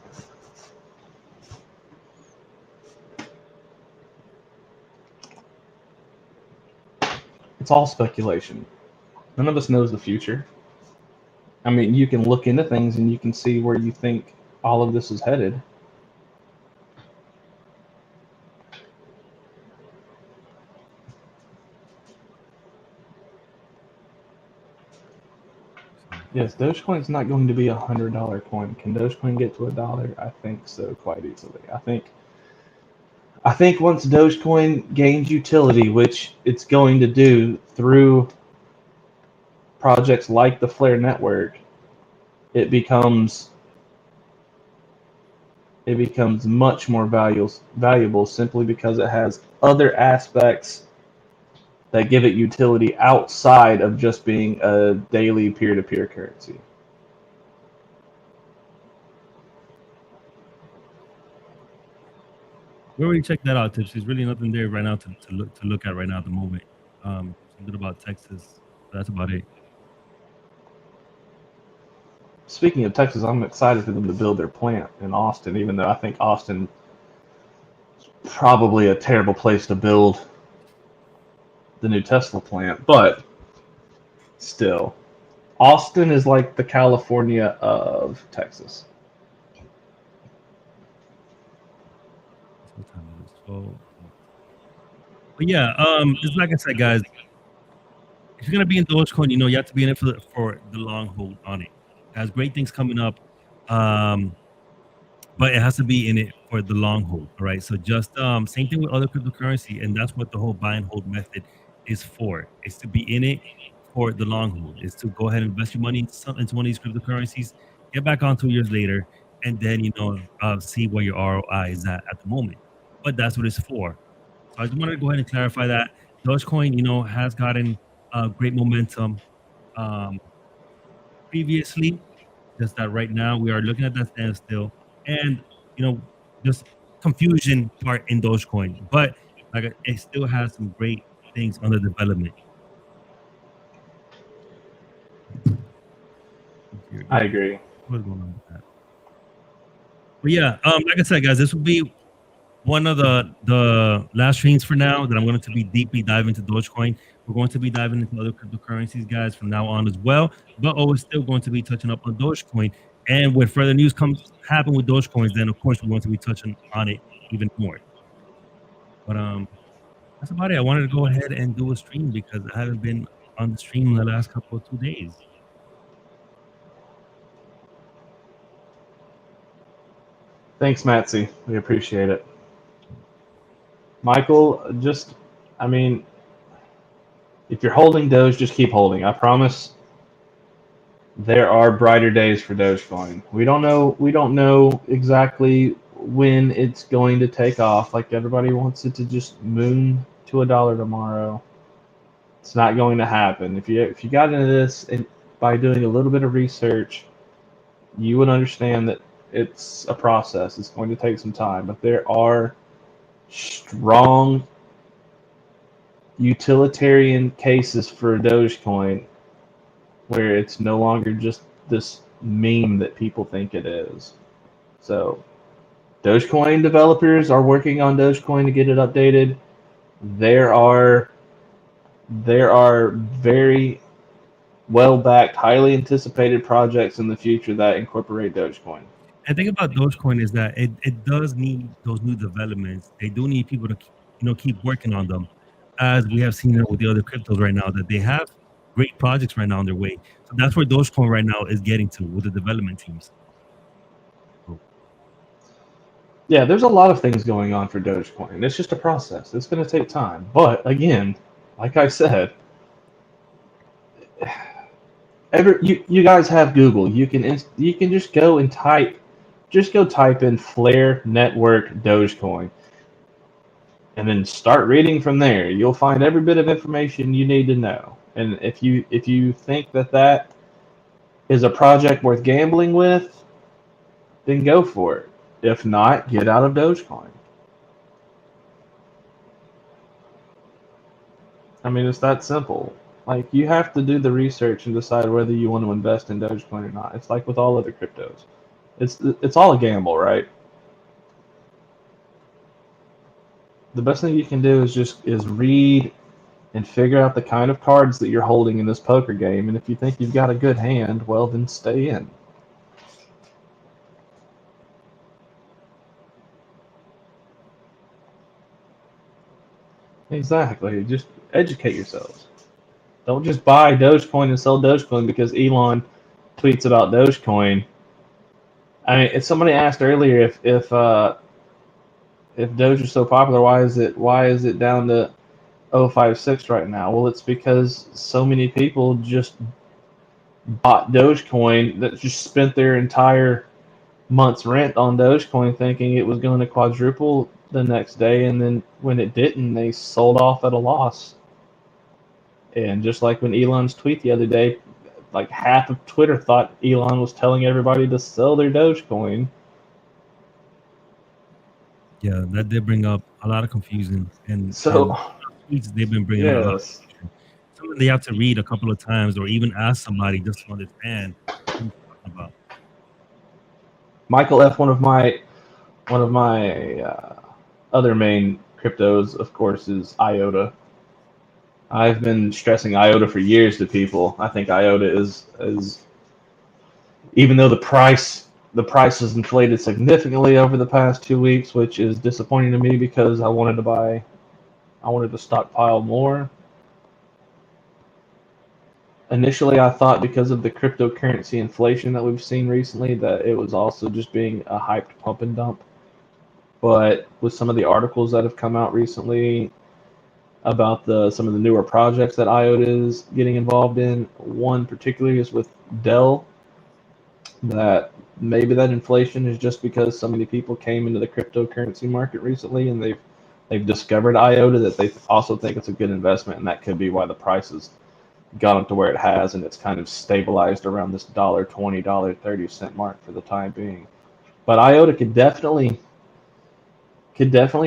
It's all speculation. None of us knows the future. I mean, you can look into things and you can see where you think all of this is headed. Yes, Dogecoin's not going to be $100 coin. Can Dogecoin get to $1? I think so, quite easily. I think once Dogecoin gains utility, which it's going to do through projects like the Flare network, it becomes much more valuable simply because it has other aspects that give it utility outside of just being a daily peer-to-peer currency. We already checked that out, Tips. There's really nothing there right now to look at right now at the moment. Something about Texas. That's about it. Speaking of Texas, I'm excited for them to build their plant in Austin, even though I think Austin is probably a terrible place to build the new Tesla plant, but still, Austin is like the California of Texas. What time is it? 12. But yeah, it's like I said, guys. if you're gonna be in Dogecoin, you have to be in it for the long hold on it. It has great things coming up, but it has to be in it for the long hold. All right. So just same thing with other cryptocurrency, and that's what the whole buy and hold method is for. It's to be in it for the long hold. It's to go ahead and invest your money into one of these cryptocurrencies, get back on 2 years later, and then see where your ROI is at the moment. But that's what it's for. So I just wanted to go ahead and clarify that Dogecoin, has gotten great momentum previously. Just that right now we are looking at that standstill, and just confusion part in Dogecoin. But like it still has some great things under development. I agree. What's going on with that? But yeah, like I said, guys, this will be one of the last streams for now that I'm going to be deeply diving into Dogecoin. We're going to be diving into other cryptocurrencies, guys, from now on as well. But always still going to be touching up on Dogecoin. And when further news happen with Dogecoins, then of course we're going to be touching on it even more. But that's about it. I wanted to go ahead and do a stream because I haven't been on the stream in the last couple of 2 days. Thanks, Matsy. We appreciate it. Michael, if you're holding Doge, just keep holding. I promise there are brighter days for Dogecoin. We don't know exactly when it's going to take off. Like everybody wants it to just moon to $1 tomorrow. It's not going to happen. If you got into this and by doing a little bit of research, you would understand that it's a process. It's going to take some time, but there are strong utilitarian cases for Dogecoin where it's no longer just this meme that people think it is. So Dogecoin developers are working on Dogecoin to get it updated. There are very well-backed, highly anticipated projects in the future that incorporate Dogecoin. And the thing about Dogecoin is that it does need those new developments. They do need people to keep working on them, as we have seen with the other cryptos right now, that they have great projects right now on their way. So that's where Dogecoin right now is getting to with the development teams. Yeah, there's a lot of things going on for Dogecoin. It's just a process. It's going to take time. But again, like I said, you guys have Google. You can just go and type in Flare Network Dogecoin, and then start reading from there. You'll find every bit of information you need to know. And if you think that is a project worth gambling with, then go for it. If not, get out of Dogecoin. I mean, it's that simple. Like, you have to do the research and decide whether you want to invest in Dogecoin or not. It's like with all other cryptos. It's all a gamble, right? The best thing you can do is read and figure out the kind of cards that you're holding in this poker game. And if you think you've got a good hand, well, then stay in. Exactly. Just educate yourselves. Don't just buy Dogecoin and sell Dogecoin because Elon tweets about Dogecoin. I mean, if somebody asked earlier if Doge is so popular, why is it down to 0.56 right now? Well, it's because so many people just bought Dogecoin that just spent their entire month's rent on Dogecoin thinking it was going to quadruple the next day, and then when it didn't, they sold off at a loss. And just like when Elon's tweet the other day, like half of Twitter thought Elon was telling everybody to sell their Dogecoin. Yeah, that did bring up a lot of confusion, and tweets they've been bringing up. Yes. Something they have to read a couple of times, or even ask somebody just to understand what he's talking about. Michael F., one of my other main cryptos, of course, is IOTA. I've been stressing IOTA for years to people. I think IOTA is even though the price has inflated significantly over the past 2 weeks, which is disappointing to me because I wanted to stockpile more. Initially, I thought because of the cryptocurrency inflation that we've seen recently that it was also just being a hyped pump and dump. But with some of the articles that have come out recently about some of the newer projects that IOTA is getting involved in, one particularly is with Dell, that maybe that inflation is just because so many people came into the cryptocurrency market recently and they've discovered IOTA, that they also think it's a good investment, and that could be why the price has got up to where it has, and it's kind of stabilized around this $1.20, $1.30 mark for the time being. But IOTA could definitely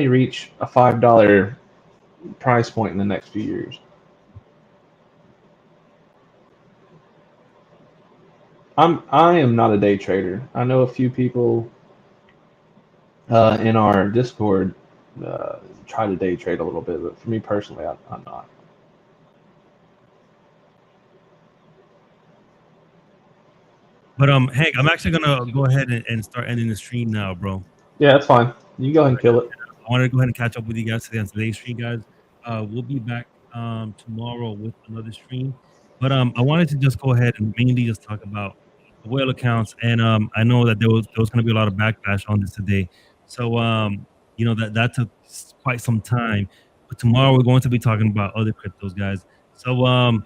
reach a $5 price point in the next few years. I am not a day trader. I know a few people in our Discord try to day trade a little bit, but for me personally, I'm not. But Hank, I'm actually gonna go ahead and start ending the stream now, bro. Yeah, that's fine. You can go ahead and kill it. I wanted to go ahead and catch up with you guys today on today's stream, guys. We'll be back tomorrow with another stream. But I wanted to just go ahead and mainly just talk about the whale accounts. And I know that there was going to be a lot of backlash on this today. So you know that took quite some time. But tomorrow we're going to be talking about other cryptos, guys. So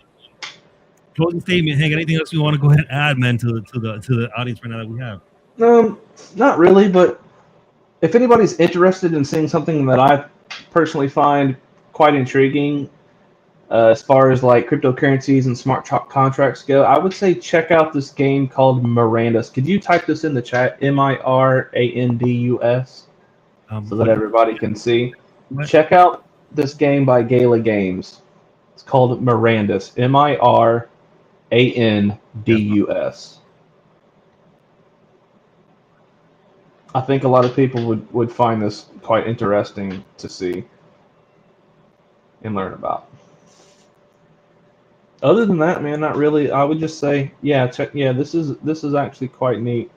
closing statement, Hank. Anything else you want to go ahead and add, man, to the audience right now that we have? Not really, but if anybody's interested in seeing something that I personally find quite intriguing, as far as like cryptocurrencies and smart contracts go, I would say check out this game called Mirandus. Could you type this in the chat? Mirandus, so that everybody can see. What? Check out this game by Gala Games. It's called Mirandus. Mirandus. I think a lot of people would find this quite interesting to see and learn about. Other than that, man, not really. I would just say, yeah, check. Yeah, this is actually quite neat.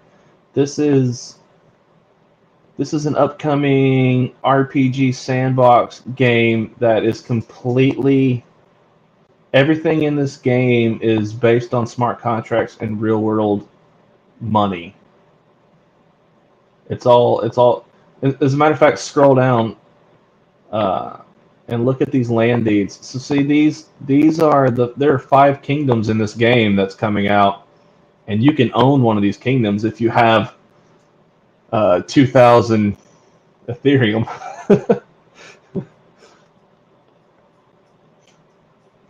This is an upcoming RPG sandbox game that is completely. Everything in this game is based on smart contracts and real world money. It's all. As a matter of fact, scroll down and look at these land deeds. So see, these are there are 5 kingdoms in this game that's coming out, and you can own one of these kingdoms if you have 2,000 Ethereum.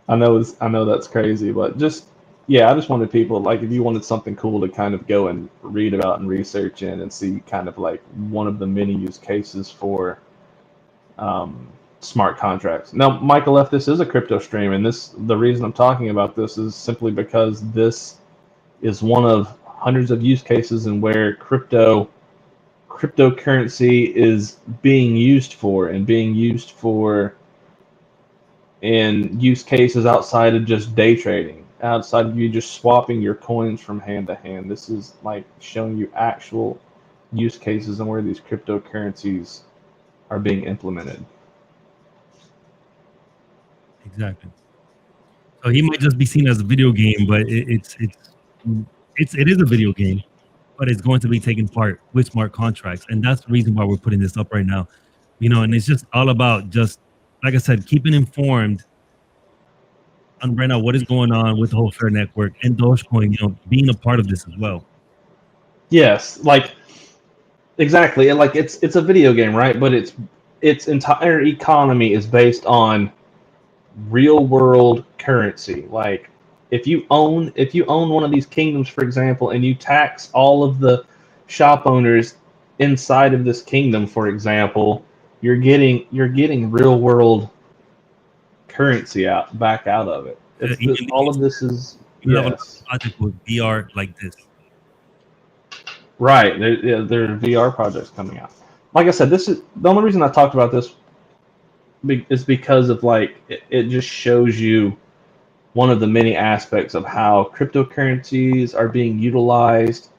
I know that's crazy, but just. Yeah, I just wanted people, like, if you wanted something cool to kind of go and read about and research in and see kind of like one of the many use cases for smart contracts. Now, Michael F., this is a crypto stream, and the reason I'm talking about this is simply because this is one of hundreds of use cases in where cryptocurrency is being used for in use cases outside of just day trading. Outside of you just swapping your coins from hand to hand. This is like showing you actual use cases and where these cryptocurrencies are being implemented. Exactly. So he might just be seen as a video game, but it is a video game, but it's going to be taking part with smart contracts, and that's the reason why we're putting this up right now. You know, and it's just all about just, like I said, keeping informed on right now what is going on with the whole Fair Network and Dogecoin, you know, being a part of this as well. Yes, like exactly. Like it's a video game, right? But its entire economy is based on real world currency. Like if you own one of these kingdoms, for example, and you tax all of the shop owners inside of this kingdom, for example, you're getting real world currency back out of it. All of this is have a project with VR like this. Right, there are VR projects coming out. Like I said, this is the only reason I talked about this is because of like it just shows you one of the many aspects of how cryptocurrencies are being utilized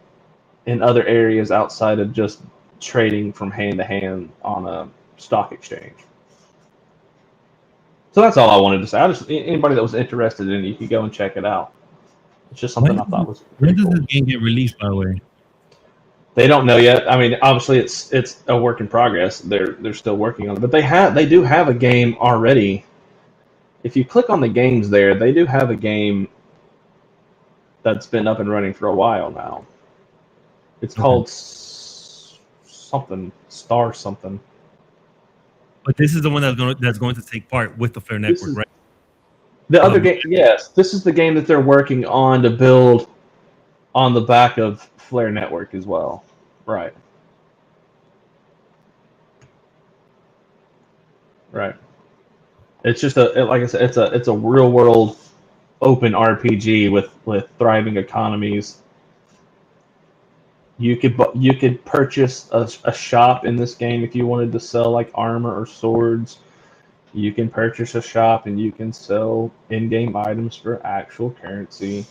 in other areas outside of just trading from hand to hand on a stock exchange. So that's all I wanted to say. Anybody that was interested in it, you could go and check it out. It's just something I thought was When pretty does cool. this game get released, by the way? They don't know yet. I mean, obviously it's a work in progress. They're still working on it, but they do have a game already. If you click on the games there, they do have a game that's been up and running for a while now. It's called something Star something. But this is the one that's going to take part with the Flare Network, right? The other game, yes, this is the game that they're working on to build on the back of Flare Network as well, right? Right. It's just like I said, it's a real world open RPG with thriving economies. You could purchase a shop in this game if you wanted to sell like armor or swords. You can purchase a shop and you can sell in-game items for actual currency.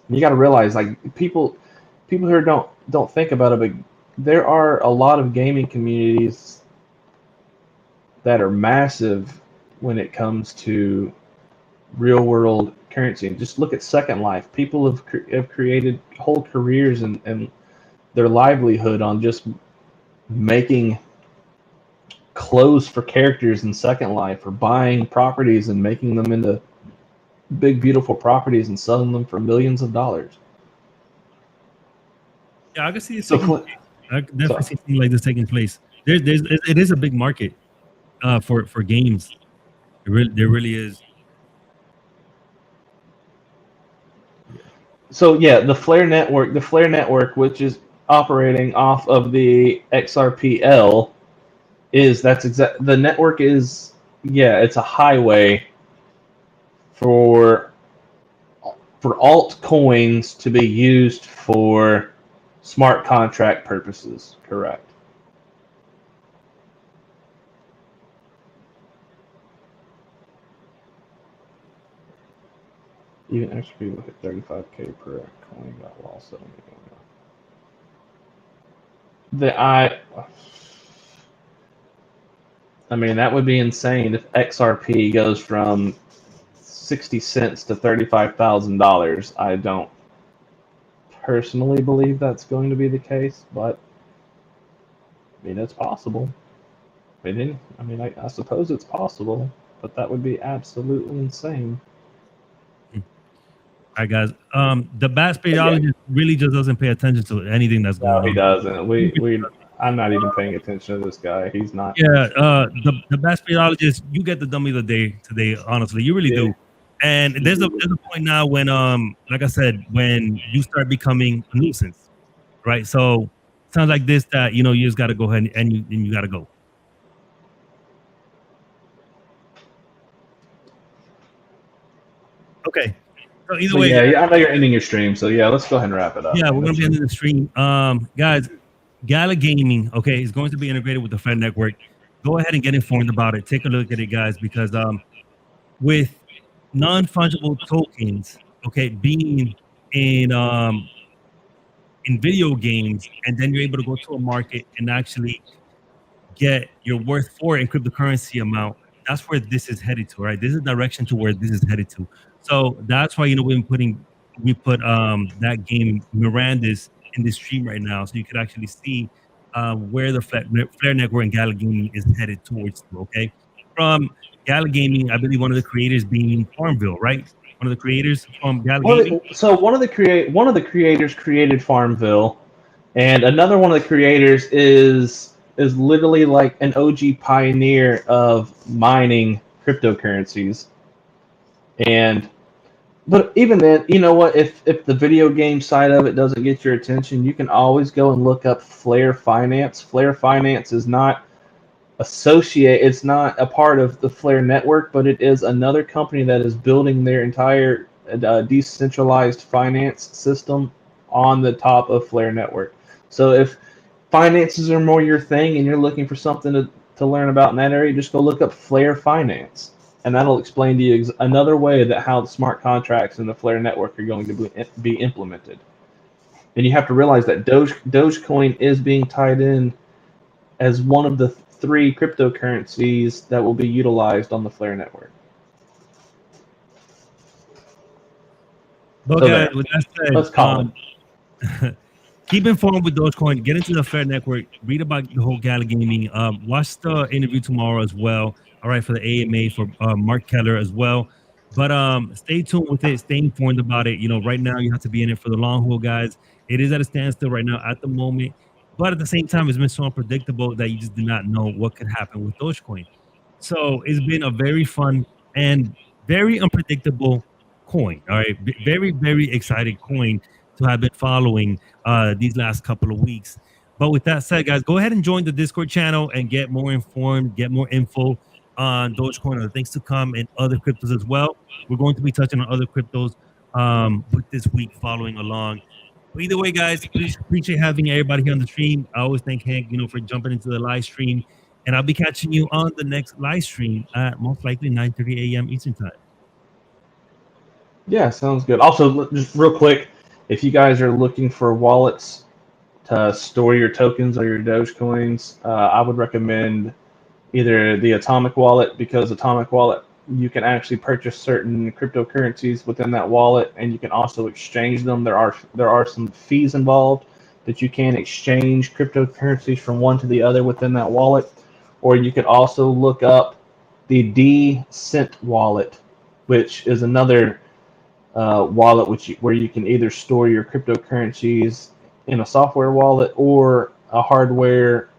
And you got to realize, like people who don't think about it, but there are a lot of gaming communities that are massive when it comes to real world currency. And just look at Second Life. People have created whole careers and their livelihood on just making clothes for characters in Second Life, or buying properties and making them into big beautiful properties and selling them for millions of dollars. Yeah, I can see it So, taking. I can definitely see something like this taking place. It is a big market for games. There really is. So yeah, the Flare Network, which is operating off of the XRPL, the network is, yeah, it's a highway for altcoins to be used for smart contract purposes. Correct. Even XP look at 35K per coin got lost. I mean, that would be insane if XRP goes from 60 cents to $35,000. I don't personally believe that's going to be the case, but I mean, it's possible. I suppose it's possible, but that would be absolutely insane. All right, guys. The bat speleologist really just doesn't pay attention to anything that's going on. No, he doesn't. I'm not even paying attention to this guy. He's not. Yeah, the bat speleologist, you get the dummy of the day today. Honestly, you really do. And there's a point now when, like I said, when you start becoming a nuisance, right? So sounds like this that you just got to go ahead and you got to go. Okay. So either way, yeah, I know you're ending your stream, so yeah, let's go ahead and wrap it up. Yeah, we're gonna be ending the stream. Guys, Gala Gaming, okay, is going to be integrated with the Fed Network. Go ahead and get informed about it. Take a look at it, guys, because with non-fungible tokens, okay, being in video games, and then you're able to go to a market and actually get your worth for in cryptocurrency amount. That's where this is headed to, right? This is the direction to where this is headed to. So that's why we put that game Miranda's in the stream right now, so you could actually see where the Flare Network and Gala Gaming is headed towards. Okay, from Gala Gaming, I believe one of the creators being Farmville, right? One of the creators from Gala Gaming. So one of the creators created Farmville, and another one of the creators is literally like an OG pioneer of mining cryptocurrencies. But even then, you know what? If the video game side of it doesn't get your attention, you can always go and look up Flare Finance. Flare Finance is not it's not a part of the Flare Network, but it is another company that is building their entire decentralized finance system on the top of Flare Network. So if finances are more your thing and you're looking for something to learn about in that area, just go look up Flare Finance. And that'll explain to you another way that how the smart contracts in the Flare Network are going to be implemented. And you have to realize that Dogecoin is being tied in as one of the 3 cryptocurrencies that will be utilized on the Flare Network. But So guys, there. with that said, Let's call it. keep informed with Dogecoin. Get into the Fair Network. Read about the whole Gala Gaming. Watch the interview tomorrow as well. All right, for the AMA for Mark Keller as well. But stay tuned with it. Stay informed about it. You know, right now you have to be in it for the long haul, guys. It is at a standstill right now at the moment. But at the same time, it's been so unpredictable that you just do not know what could happen with Dogecoin. So it's been a very fun and very unpredictable coin. All right, very very exciting coin to have been following these last couple of weeks. But with that said, guys, go ahead and join the Discord channel and get more informed, get more info on Dogecoin and the things to come and other cryptos as well. We're going to be touching on other cryptos with this week following along. But either way, guys, appreciate having everybody here on the stream. I always thank Hank, you know, for jumping into the live stream. And I'll be catching you on the next live stream at most likely 9:30 a.m. Eastern time. Yeah, sounds good. Also, just real quick, if you guys are looking for wallets to store your tokens or your Dogecoins, I would recommend either the Atomic Wallet, because Atomic Wallet, you can actually purchase certain cryptocurrencies within that wallet, and you can also exchange them. There are some fees involved that you can exchange cryptocurrencies from one to the other within that wallet. Or you could also look up the Decent wallet, which is another wallet where you can either store your cryptocurrencies in a software wallet or a hardware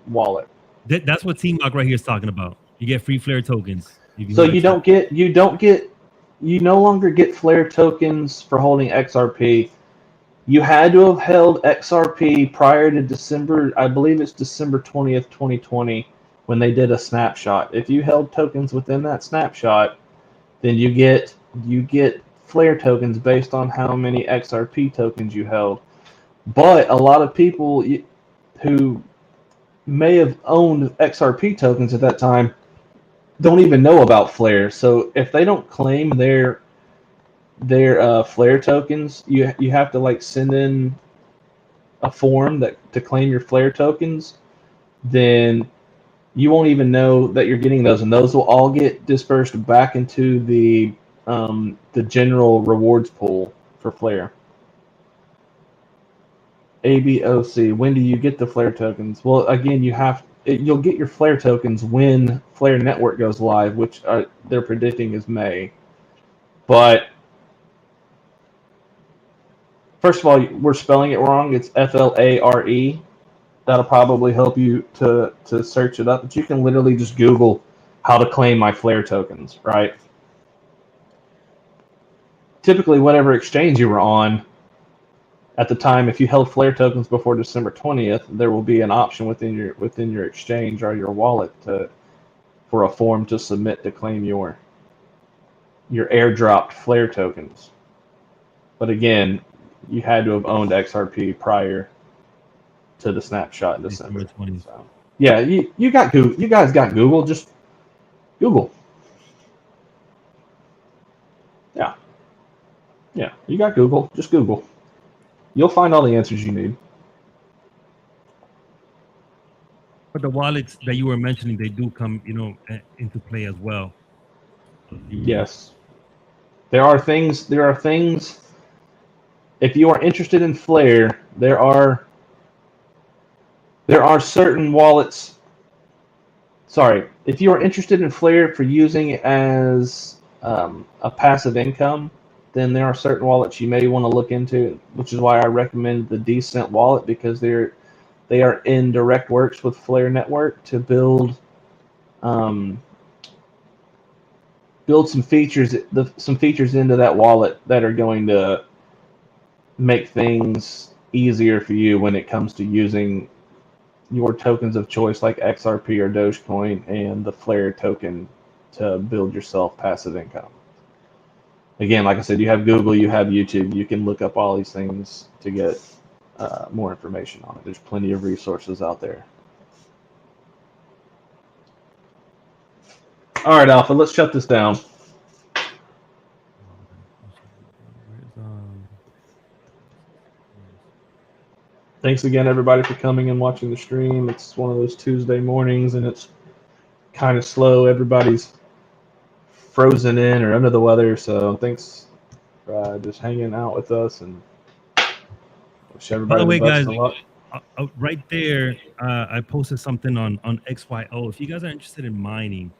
wallet. That's what Team Lock right here is talking about. You get free Flare tokens. So you no longer get Flare tokens for holding XRP. You had to have held XRP prior to December, I believe it's December 20th, 2020, when they did a snapshot. If you held tokens within that snapshot, then you get Flare tokens based on how many XRP tokens you held. But a lot of people who may have owned XRP tokens at that time don't even know about Flare. So if they don't claim their Flare tokens, you have to like send in a form to claim your Flare tokens. Then you won't even know that you're getting those, and those will all get dispersed back into the general rewards pool for Flare. ABOC, when do you get the Flare tokens? Well, again, you'll get your Flare tokens when Flare Network goes live, which they're predicting is May. But first of all, we're spelling it wrong. It's FLARE. That'll probably help you to search it up. But you can literally just Google how to claim my Flare tokens, right? Typically, whatever exchange you were on at the time, if you held Flare tokens before December 20th, there will be an option within your exchange or your wallet for a form to submit to claim your airdropped Flare tokens. But again, you had to have owned XRP prior to the snapshot in December. So, yeah, you got Google. You guys got Google. Just Google. Yeah, you got Google. Just Google. You'll find all the answers you need. But the wallets that you were mentioning, they do come, into play as well. Yes. There are things. If you are interested in Flare, there are certain wallets. Sorry, if you are interested in Flare for using it as a passive income, then there are certain wallets you may want to look into, which is why I recommend the Decent wallet, because they are in direct works with Flare Network to build some features into that wallet that are going to make things easier for you when it comes to using your tokens of choice like XRP or Dogecoin and the Flare token to build yourself passive income. Again, like I said, you have Google, you have YouTube. You can look up all these things to get more information on it. There's plenty of resources out there. All right, Alpha, let's shut this down. Thanks again, everybody, for coming and watching the stream. It's one of those Tuesday mornings, and it's kind of slow. Everybody's frozen in or under the weather, so thanks just hanging out with us, and wish By everybody the the way, best guys, of luck. right there, I posted something on XYO. If you guys are interested in mining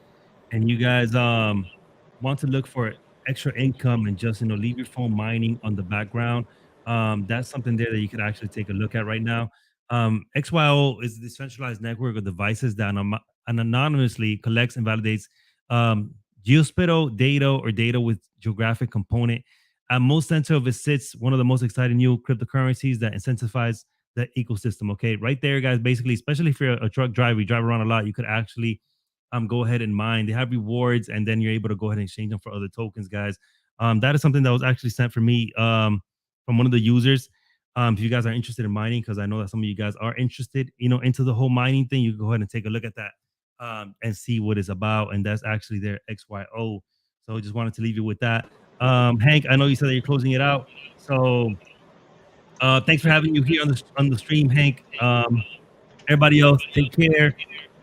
and you guys want to look for extra income and just leave your phone mining on the background, that's something there that you could actually take a look at right now. XYO is a decentralized network of devices that anonymously collects and validates geospatial data or data with geographic component. At most center of it sits one of the most exciting new cryptocurrencies that incentivize the ecosystem. Okay, right there, guys. Basically, especially if you're a truck driver, you drive around a lot, you could actually go ahead and mine. They have rewards, and then you're able to go ahead and exchange them for other tokens, guys. That is something that was actually sent for me from one of the users. If you guys are interested in mining, because I know that some of you guys are interested, into the whole mining thing, you can go ahead and take a look at that and see what it's about. And that's actually their XYO. So I just wanted to leave you with that. Hank, I know you said that you're closing it out. So thanks for having you here on the stream, Hank. Everybody else, take care.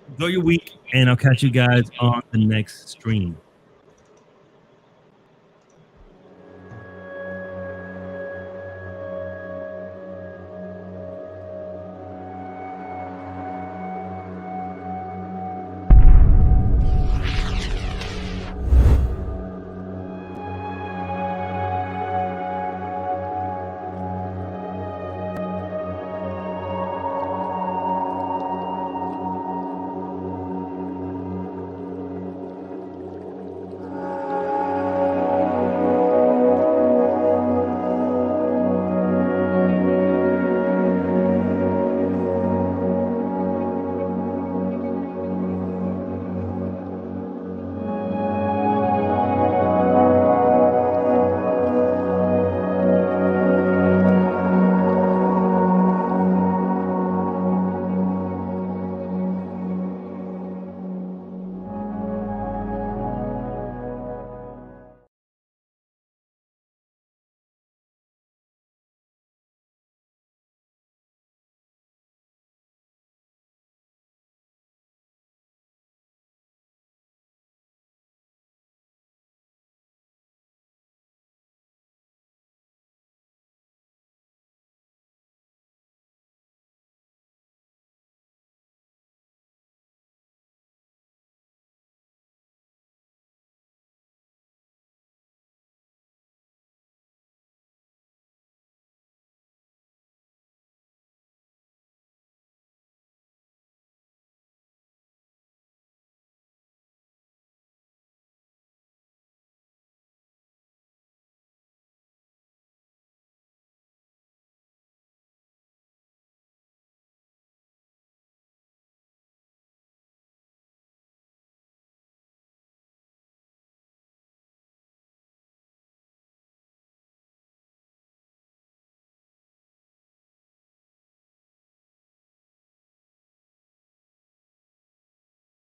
Enjoy your week, and I'll catch you guys on the next stream.